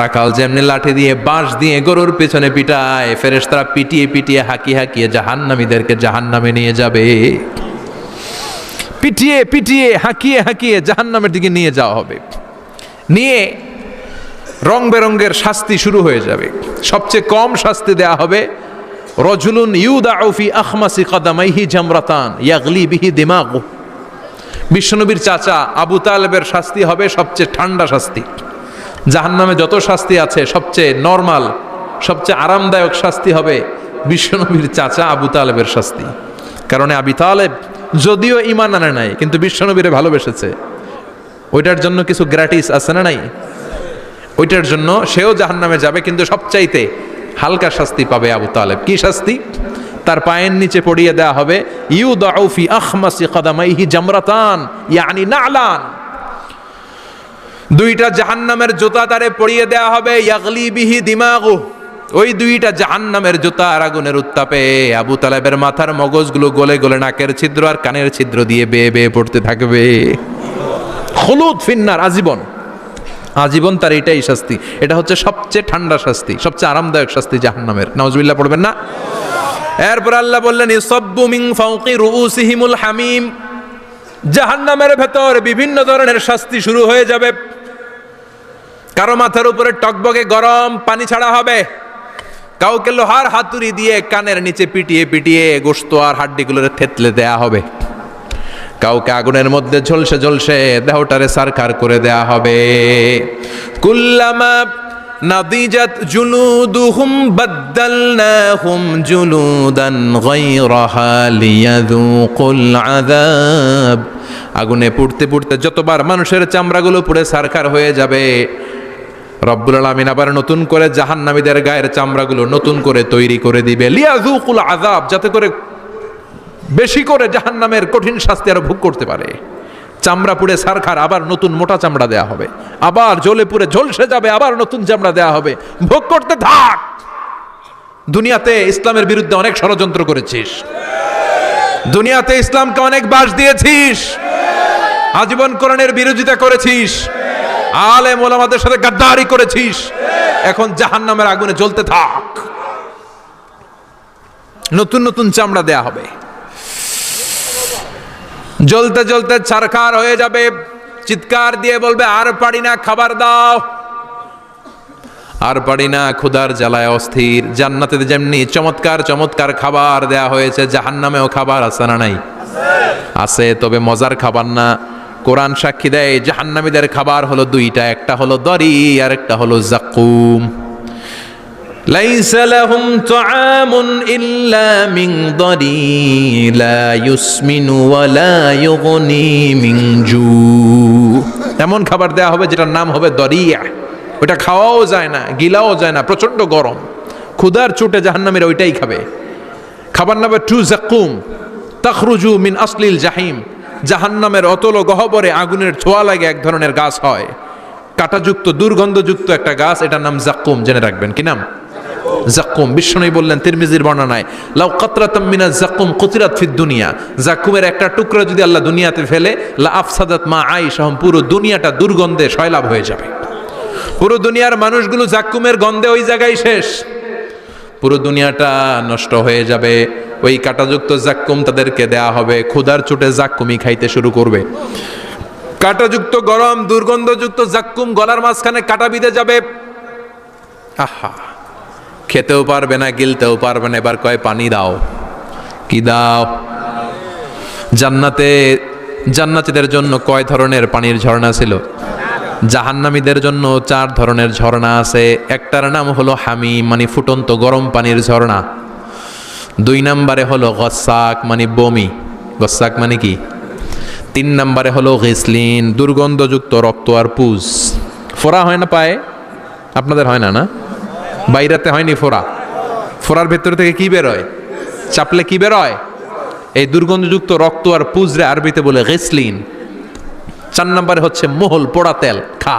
রাখাল যেমনি লাঠি দিয়ে বাঁশ দিয়ে গরুর পেছনে পিটায়, ফেরেশতারা পিটিয়ে পিটিয়ে হাঁকিয়ে হাঁকিয়ে জাহান্নামীদেরকে জাহান্নামে নিয়ে যাবে। পিটিয়ে পিটিয়ে হাঁকিয়ে হাঁকিয়ে জাহান্নামের দিকে নিয়ে যাওয়া হবে। নিয়ে রং বেরঙ্গের শাস্তি শুরু হয়ে যাবে। সবচেয়ে কম শাস্তি দেয়া হবে রজুলুন ইউদাউ ফি আখমাসি কদামাইহি জামরাতান ইয়াগলি বিহি দিমাগু। বিশ্বনবীর চাচা আবু তালেবের শাস্তি হবে সবচেয়ে ঠান্ডা শাস্তি। জাহান্নামে যত শাস্তি আছে সবচেয়ে নরমাল, সবচেয়ে আরামদায়ক শাস্তি হবে বিশ্বনবীর চাচা আবু তালেবের শাস্তি। কারণ আবু তালেব যদিও ঈমান আনে নাই, কিন্তু বিশ্বনবীরে ভালোবেসেছে। ওইটার জন্য কিছু গ্র্যাটিস আছে না নাই? ওইটার জন্য সেও জাহান্নামে যাবে, কিন্তু সবচাইতে হালকা শাস্তি পাবে আবু তালেব। কি শাস্তি? তার পায়ের নিচে পড়িয়ে দেয়া হবে ইউদাউ ফি আখমাসি কদামাইহি জামরাতান ইয়ানি নালান। দুইটা জাহান্নামের জুতা তারে পড়িয়ে দেয়া হবে, ইয়াগলি বিহি দিমাগু। ওই দুইটা জাহান্নামের জুতার আগুনের উত্তাপে আবু তালেবের মাথার মগজগুলো গলে গলে নাকের ছিদ্র আর কানের ছিদ্র দিয়ে বেয়ে বেয়ে পড়তে থাকবে। খুলুদ ফিন্নার, আজীবন, আজীবন তার এটাই শাস্তি। এটা হচ্ছে সবচেয়ে ঠান্ডা শাস্তি, সবচেয়ে আরামদায়ক শাস্তি জাহান্নামের। নাউজুবিল্লাহ পড়বেন না? এরপর আল্লাহ বললেন ইসাব্বু মিন ফাওকি রুউসিহিমুল হামিম। জাহান্নামের ভেতর বিভিন্ন ধরনের শাস্তি শুরু হয়ে যাবে। কারো মাথার উপরে টকবকে গরম পানি ছাড়া হবে, কাউকে লোহার হাতুড়ি দিয়ে কানের নিচে পিটিয়ে পিটিয়ে গোশত আর হাড্ডিগুলোরে থেতলে দেয়া হবে, কাউকে আগুনের মধ্যে ঝলসে ঝলসে দেহটারে সারখার করে দেয়া হবে। কুল্লামা নাদিজাত জুলুদুহুম বাদদালনাহুম জুলুদান গায়রাহা লিয়াযুকুল আযাব। আগুনে পুড়তে পুড়তে যতবার মানুষের চামড়াগুলো পুড়ে সারখার হয়ে যাবে, রব্বুল আলামিন আবার নতুন করে জাহান্নামীদের গায়ের চামড়াগুলো নতুন করে তৈরি করে দিবে। লিয়াযুকুল আযাব, যাতে করে বেশি করে জাহান্নামের কঠিন শাস্তি আরো ভোগ করতে পারে। চামড়া পুড়ে সারখার, আবার নতুন মোটা চামড়া দেয়া হবে, আবার জ্বলে পুড়ে ঝলসে যাবে, আবার নতুন চামড়া দেয়া হবে। ভোগ করতে থাক। দুনিয়াতে ইসলামের বিরুদ্ধে অনেক ষড়যন্ত্র করেছিস, দুনিয়াতে ইসলামকে অনেক বাস দিয়েছিস, আজীবন কোরআনের বিরোধিতা করেছিস, আলেম ওলামাদের সাথে গাদ্দারি করেছিস। এখন জাহান্নামের আগুনে জ্বলতে থাক, নতুন নতুন চামড়া দেয়া হবে। জ্বলতে জ্বলতে ছারখার হয়ে যাবে, চিৎকার দিয়ে বলবে আর পারি না, খাবার দাও। আর পারি না, ক্ষুধার জ্বালায় অস্থির। জান্নাতে যেমনি চমৎকার চমৎকার খাবার দেয়া হয়েছে, জাহান্নামেও খাবার আছে না নাই? আছে, তবে মজার খাবার না। কোরআন সাক্ষী দেয় জাহান্নামীদের খাবার হলো দুইটা, একটা হলো দরি আর একটা হলো জাকুম। লাইসা লাহুম তুআমুন ইল্লা মিন দারি লা ইউসমিনু ওয়া লা ইউগনি মিন জু। এমন খাবার দেয়া হবে যেটার নাম হবে দরিয়া, ওটা খাওয়াও যায় না, গিলাও যায় না, প্রচন্ড গরম, ক্ষুধার চোটে জাহান্নামীরা ওইটাই খাবে। খাবার নাম্বার 2 যাকুম তাখরুজু মিন আসলিল জাহিম। জাহান্নামের অতল গহ্বরে আগুনের ছোঁয়া লাগে এক ধরনের গাছ হয়, কাঁটাযুক্ত দুর্গন্ধযুক্ত একটা গাছ, এটার নাম যাকুম। জেনে রাখবেন কি নাম? যাকুম। বিশ্বনবী বললেন তিরমিজির বর্ণনায়, লাউ কাতরাতাম মিনাজ যাকুম কুতিরাত ফিদ দুনিয়া। যাকুমের একটা টুকরা যদি আল্লাহ দুনিয়াতে ফেলে, লা আফসাদাত মা আইশাহুম, পুরো দুনিয়াটা দুর্গন্ধে সয়লাব হয়ে যাবে। পুরো দুনিয়ার মানুষগুলো যাকুমের গন্ধে ওই জায়গায় শেষ, পুরো দুনিয়াটা নষ্ট হয়ে যাবে। ওই কাঁটাযুক্ত যাকুম তাদেরকে দেয়া হবে, ক্ষুধার চোটে যাকুমই খাইতে শুরু করবে। কাঁটাযুক্ত গরম দুর্গন্ধযুক্ত যাকুম গলার মাঝখানে কাঁটা বিঁধে যাবে। আহা, খেতেও পারবে না, গিলতেও পারবে না। এবার কয় পানি দাও। কি দাও? জান্নাতীদের জন্য কয় ধরনের পানির ঝর্ণা ছিল? জাহান্নামীদের জন্য 4 ধরনের ঝর্ণা আছে। একটার নাম হলো হামিম, মানে ফুটন্ত গরম পানির ঝর্ণা। 2 নম্বরে হলো গসাক, মানে বমি। গসাক মানে কি? 3 নম্বরে হলো গিসলিন, দুর্গন্ধযুক্ত রক্ত আর পুজ। ফোড়া হয় না পায়ে? আপনাদের হয় না? না, বাইরাতে হয়নি ফোড়া? ফোড়ার ভেতর থেকে কি বেরোয়? চাপলে কি বেরোয়? এই দুর্গন্ধযুক্ত রক্ত আর পুজরে আরবিতে বলে গিসলিন। 4 নম্বরে হচ্ছে মোহল, পোড়া তেল। খা।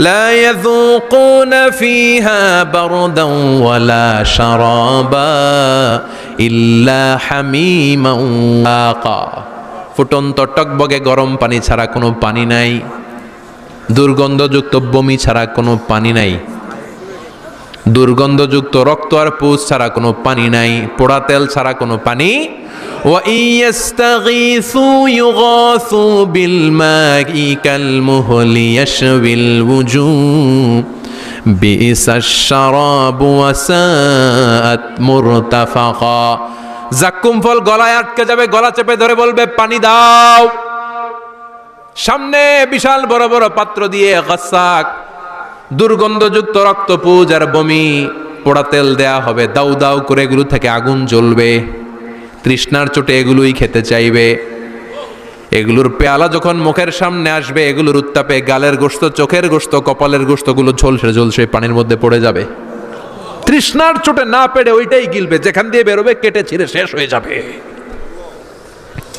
লা ইয়াযুকুনা ফিহা বারদান ওয়ালা শারাবা ইল্লা হামিমান ওয়াকা। ফুটন্ত টকবগে গরম পানি ছাড়া কোনো পানি নাই, দুর্গন্ধযুক্ত বমি ছাড়া কোনো পানি নাই, দুর্গন্ধযুক্ত রক্ত আর পুজ ছাড়া কোনো পানি নাই, পোড়া তেল ছাড়া কোনো পানি। ওয়া ইয়াস্তাগীসু ইউগাসু বিল মাই কাল মুহলি ইয়াশবিল ওয়ুজুহ বিইসাশ শারাবু ওয়া সাআত মুরতাফাকা। যাকুম ফল গলায় আটকে যাবে, গলা চেপে ধরে বলবে পানি দাও। সামনে বিশাল বড় বড় পাত্র দিয়ে গাসাক, দুর্গন্ধযুক্ত রক্তপুজ আর বমি, পোড়া তেল দেয়া হবে। দাউ দাউ করে এগুলো থেকে আগুন জ্বলবে। তৃষ্ণার চোটে এগুলোই খেতে চাইবে। এগুলোর পেয়ালা যখন মুখের সামনে আসবে, এগুলোর উত্তাপে গালের গোশত, চোখের গোশত, কপালের গোশতগুলো ঝলসে ঝলসে পানির মধ্যে পড়ে যাবে। তৃষ্ণার চোটে না পেড়ে ওইটাই গিলবে, যেখান দিয়ে বেরোবে কেটে ছিঁড়ে শেষ হয়ে যাবে।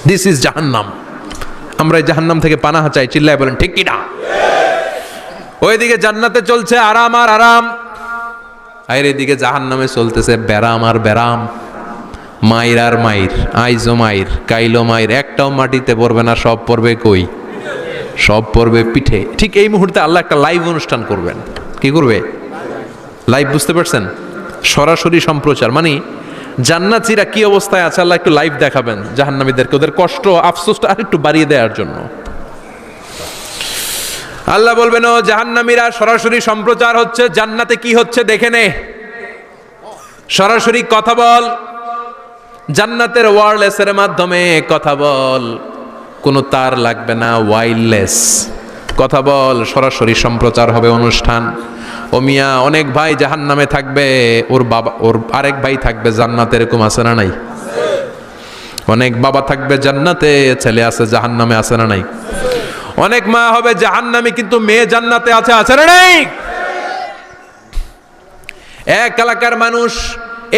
দিস ইজ জাহান্নাম। আমরা এই জাহান্নাম থেকে পানাহা চাই। চিল্লায় বলেন ঠিক কি না? ওইদিকে জান্নাতে চলছে আরাম আর আরাম, আর এদিকে জাহান্নামে চলতেছে ব্যারাম আর ব্যারাম, মাইর আর মাইর, আইজো মাইর, কাইলো মাইর। একটাও মাটিতে পড়বে না, সব পড়বে কই? সব পড়বে পিঠে। ঠিক এই মুহূর্তে আল্লাহ একটা লাইভ অনুষ্ঠান করবেন। কি করবে? লাইভ, বুঝতে পারছেন? সরাসরি সম্প্রচার, মানে জান্নাতীরা কি অবস্থায় আছে আল্লাহ একটু লাইভ দেখাবেন জাহান্নামীদেরকে, ওদের কষ্ট আফসোসটা আর একটু বাড়িয়ে দেওয়ার জন্য। আল্লাহ বলবেন, ও জাহান্নামীরা, সরাসরি সম্প্রচার হচ্ছে, জান্নাতে কি হচ্ছে দেখে নে, সরাসরি কথা বল, জান্নাতের ওয়্যারলেসের মাধ্যমে কথা বল, কোনো তার লাগবে না, ওয়্যারলেস কথা বল, সরাসরি সম্প্রচার হবে অনুষ্ঠান। ও মিয়া, অনেক ভাই জাহান্নামে থাকবে, ওর বাবা, ওর আরেক ভাই থাকবে জান্নাতে, এরকম আছে না নাই? অনেক বাবা থাকবে জান্নাতে, ছেলে আছে জাহান্নামে, আছে না নাই? অনেক মা হবে জাহান্নামী কিন্তু মেয়ে জান্নাতে আছে, আছে না নাই? এক এলাকার মানুষ,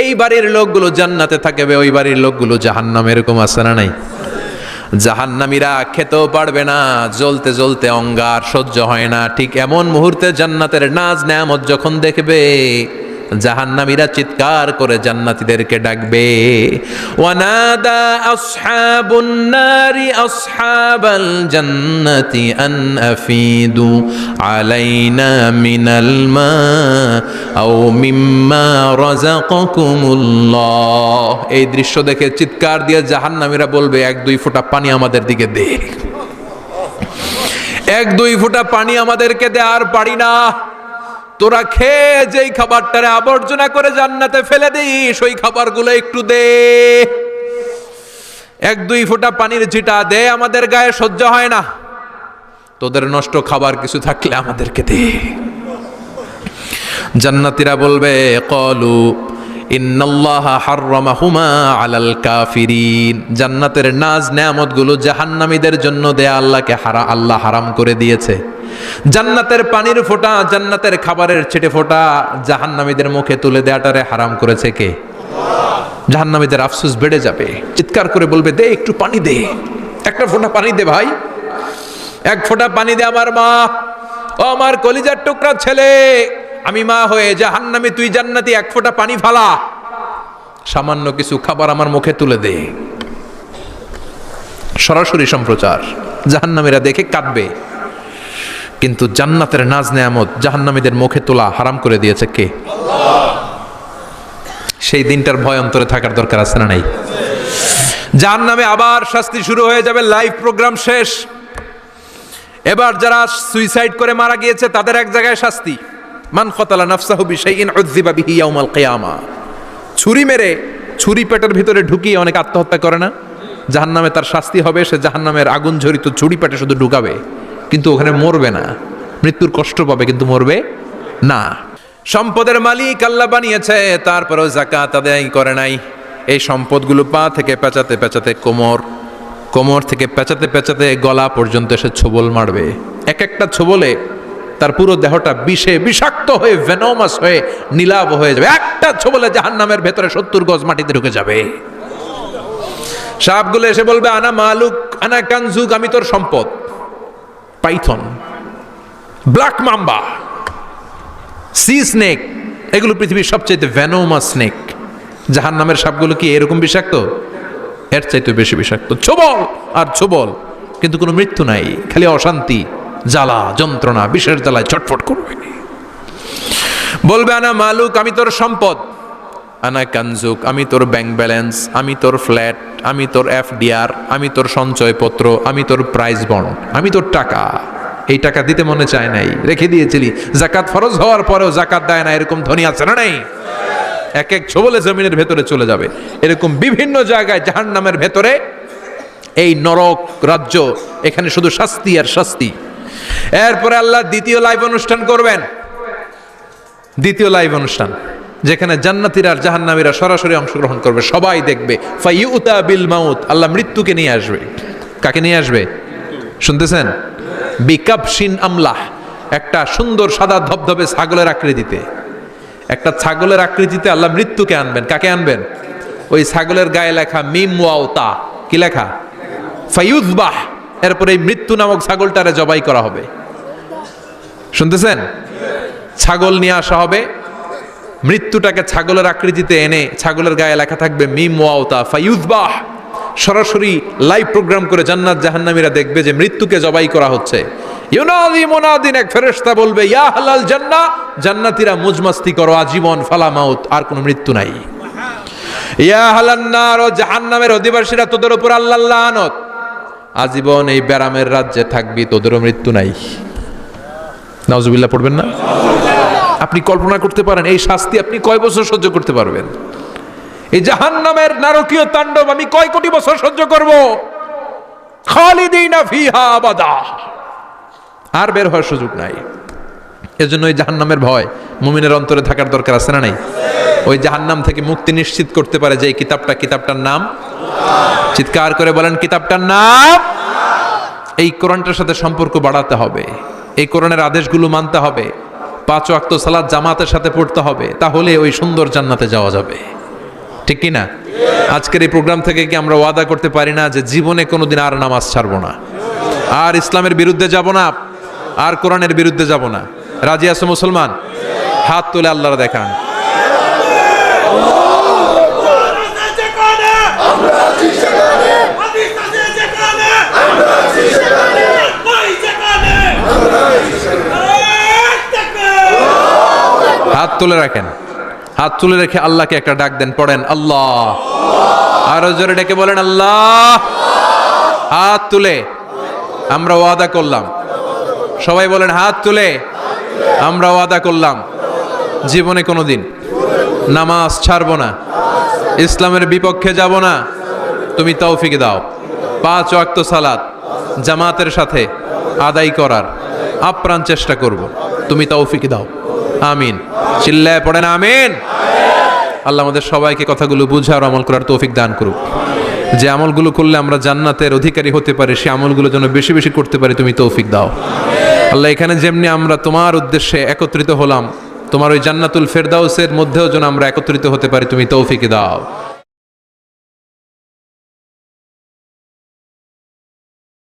এই বাড়ির লোকগুলো জান্নাতে থাকবে, ওই বাড়ির লোকগুলো জাহান্নামে, এরকম আছে না নাই? জাহান্নামীরা খেতেও পারবে না, জ্বলতে জ্বলতে অঙ্গার সহ্য হয় না। ঠিক এমন মুহূর্তে জান্নাতের নাজ নেয়ামত যখন দেখবে, জাহান্নামীরা চিৎকার করে জান্নাতীদেরকে ডাকবে, ওয়ানাদা আসহাবুন নারি আসহাবাল জান্নাতি আন আফিদু আলাইনা মিনাল মা আও মিম্মা রাযাকাকুমুল্লাহ। এই দৃশ্য দেখে চিৎকার দিয়ে জাহান্নামীরা বলবে, 1-2 ফোঁটা পানি আমাদের দিকে দে, 1-2 ফোঁটা পানি আমাদেরকে দে, আর পারি না। তোরা খেয়ে যেই খাবারটারে আবর্জনা করে জান্নাতে ফেলে দিস, ওই খাবারগুলো একটু দে, 1-2 ফোঁটা পানির ছিটা দে, আমাদের গায়ে সহ্য হয় না। তোদের নষ্ট খাবার কিছু থাকলে আমাদেরকে দে। জান্নাতীরা বলবে ক্বালু ইন্নাল্লাহা হাররামাহুমা আলাল কাফিরিন, জান্নাতের নাজ নেয়ামতগুলো জাহান্নামীদের জন্য দেয়া আল্লাহ হারাম করে দিয়েছে। জান্নাতের পানির ফোঁটা, জান্নাতের খাবারের ছিটে ফোঁটা জাহান্নামীদের মুখে তুলে দেয়াটারে হারাম করেছে কে? জাহান্নামীদের আফসোস বেড়ে যাবে, চিৎকার করে বলবে দে একটু পানি দে, একটা ফোঁটা পানি দে ভাই, এক ফোঁটা পানি দে আমার মা, ও আমার কলিজার টুকরা ছেলে, আমি মা হয়ে জাহান্নামী, তুই জান্নাতি, এক ফোঁটা পানি ফালা, সামান্য কিছু খাবার আমার মুখে তুলে দে। সরাসরি সম্প্রচার, জাহান্নামীরা দেখে কাঁদবে। কিন্তু জান্নাতের নাজ নেয়ামত জাহান্নামীদের মুখে তোলা হারাম করে দিয়েছে কে? সেই দিনটার ভয় অন্তরে থাকার দরকার আছে না নাই? জাহান্নামে আবার শাস্তি শুরু হয়ে যাবে, লাইভ প্রোগ্রাম শেষ। এবার যারা সুইসাইড করে মারা গিয়েছে তাদের এক জায়গায় শাস্তি। মান কতালা নাফসাহু বিশাইইন উযযিবা বিহি ইয়াউমাল কিয়ামা, ছুরি মেরে ছুরি পেটের ভিতরে ঢুকিয়ে অনেক আত্মহত্যা করে না, জাহান্নামে তার শাস্তি হবে, সে জাহান্নামের আগুন ঝরিত ছুরি পেটে শুধু ঢুকাবে, কিন্তু ওখানে মরবে না, মৃত্যুর কষ্ট পাবে কিন্তু মরবে না। সম্পদের মালিক আল্লাহ বানিয়েছে, তারপরেও যাকাত আদায় করে নাই। এই সম্পদগুলো পা থেকে পেঁচাতে পেঁচাতে কোমর থেকে পেঁচাতে পেঁচাতে গলা পর্যন্ত এসে ছোবল মারবে। এক একটা ছোবলে তার পুরো দেহটা বিষে বিষাক্ত হয়ে ভেনোমাস হয়ে নীলাভ হয়ে যাবে। একটা ছোবলে জাহান্নামের ভেতরে 70 গজ মাটিতে ঢুকে যাবে। সাপগুলো এসে বলবে আনা মালুক আনা কানজুক, আমি তোর সম্পদ। Python, black mamba, C snake, এগুলো পৃথিবীর সবচেয়ে ভেনোমাস স্নেক। জাহান্নামের সাপগুলো কি এরকম বিষাক্ত? এর চাইতে বেশি বিষাক্ত। ছোবল আর ছোবল, কিন্তু কোনো মৃত্যু নাই, খালি অশান্তি, জ্বালা যন্ত্রণা, বিষের জ্বালায় ছটফট করবে। বলবে আনা মালুক, আমি তোর সম্পদ। আনা কানজুক, আমি তোর ব্যাংক ব্যালেন্স, আমি তোর ফ্ল্যাট, আমি তোর এফডিআর, আমি তোর সঞ্চয়পত্র, আমি তোর প্রাইজ বন্ড, আমি তোর টাকা। এই টাকা দিতে মনে চায় নাই, রেখে দিয়েছিলি, জাকাত ফরজ হওয়ার পরেও জাকাত দেয় না, এরকম ধনী আছে না নাই? এক এক ছোবলে জমিনের ভেতরে চলে যাবে। এরকম বিভিন্ন জায়গায় জাহান্নামের ভেতরে এই নরক রাজ্য, এখানে শুধু শাস্তি আর শাস্তি। এরপরে আল্লাহ দ্বিতীয় লাইভ অনুষ্ঠান করবেন, দ্বিতীয় লাইভ অনুষ্ঠান, যেখানে জান্নাতীরা আর জাহান্নামীরা সরাসরি অংশগ্রহণ করবে, সবাই দেখবে। ফাইউতা বিল মাউত, আল্লাহ মৃত্যুকে নিয়ে আসবে। কাকে নিয়ে আসবে শুনতেছেন? বিকাবশিন আমলাহ, একটা সুন্দর সাদা ধবধবে ছাগলের আকৃতিতে, একটা ছাগলের আকৃতিতে আল্লাহ মৃত্যুকে আনবেন। কাকে আনবেন? ওই ছাগলের গায়ে লেখা মিম ওয়াও তা, কি লেখা? ফায়ুযবাহ। এরপরে এই মৃত্যু নামক ছাগলটারে জবাই করা হবে। শুনতেছেন? ছাগল নিয়ে আসা হবে, মৃত্যুটাকে ছাগলের আকৃতিতে এনে ছাগলের গায়ে লেখা থাকবে মিম ওয়াও তা ফায়ুযবাহ। সরাসরি লাইভ প্রোগ্রাম করে জান্নাত জাহান্নামীরা দেখবে যে মৃত্যুকে জবাই করা হচ্ছে। ইউনাদি মুনাদিন, এক ফেরেশতা বলবে ইয়া আহলাল জান্নাহ, জান্নাতীরা মুজমাস্তি করো আজীবন, ফালা মাউত, আর কোনো মৃত্যু নাই। ইয়া আহলান নার, ও জাহান্নামের অধিবাসীরা, তোদের উপর আল্লাহর লানত, আজীবন এই ব্যারামের রাজ্যে থাকবি, তোদেরও মৃত্যু নাই। নাউজুবিল্লাহ পড়বেন না? আপনি কল্পনা করতে পারেন এই শাস্তি আপনি কয় বছর সহ্য করতে পারবেন? এই জাহান্নামের নারকীয় তাণ্ডব আমি কয় কোটি বছর সহ্য করব? খালিদিনা ফিহা আবাদা, আর বের হওয়ার সুযোগ নাই। এজন্য ওই জাহান্নামের ভয় মুমিনের অন্তরে থাকার দরকার আছে না নাই? ওই জাহান্নাম থেকে মুক্তি নিশ্চিত করতে পারে যে কিতাবটার নাম, চিৎকার করে বলেন কিতাবটার নাম। এই কোরআনটার সাথে সম্পর্ক বাড়াতে হবে, এই কোরআনের আদেশগুলো মানতে হবে, 5 ওয়াক্ত সালাত জামাতের সাথে পড়তে হবে, তাহলে ওই সুন্দর জান্নাতে যাওয়া যাবে। ঠিক কি না? আজকের এই প্রোগ্রাম থেকে কি আমরা ওয়াদা করতে পারি না যে জীবনে কোনোদিন আর নামাজ ছাড়বো না, আর ইসলামের বিরুদ্ধে যাব না, আর কোরআনের বিরুদ্ধে যাব না? রাজি আছে মুসলমান? হাত তুলে আল্লাহর দেখান। হাত তুলে রাখেন, হাত তুলে রেখে আল্লাহকে একটা ডাক দেন, পড়েন আল্লাহ। আরো জোরে ডেকে বলেন আল্লাহ। হাত তুলে আমরা ওয়াদা করলাম, সবাই বলেন হাত তুলে আমরা ওয়াদা করলাম জীবনে কোনোদিন নামাজ ছাড়বো না, ইসলামের বিপক্ষে যাব না। তুমি তৌফিক দাও, 5 ওয়াক্ত সালাত জামাতের সাথে আদায় করার আপ্রাণ চেষ্টা করব, তুমি তৌফিক দাও। আমিন। চিল্লায় পড়েন আমিন। আল্লাহ আমাদের সবাইকে কথাগুলো বুঝার আমল করার তৌফিক দান করুক। যে আমলগুলো করলে আমরা জান্নাতের অধিকারী হতে পারি, সে আমলগুলো যেন বেশি বেশি করতে পারি, তুমি তৌফিক দাও আল্লাহ। এখানে যেমনি আমরা তোমার উদ্দেশ্যে একত্রিত হলাম, তোমার ওই জান্নাতুল ফেরদাউসের মধ্যেও যেন আমরা একত্রিত হতে পারি, তুমি তৌফিক দাও।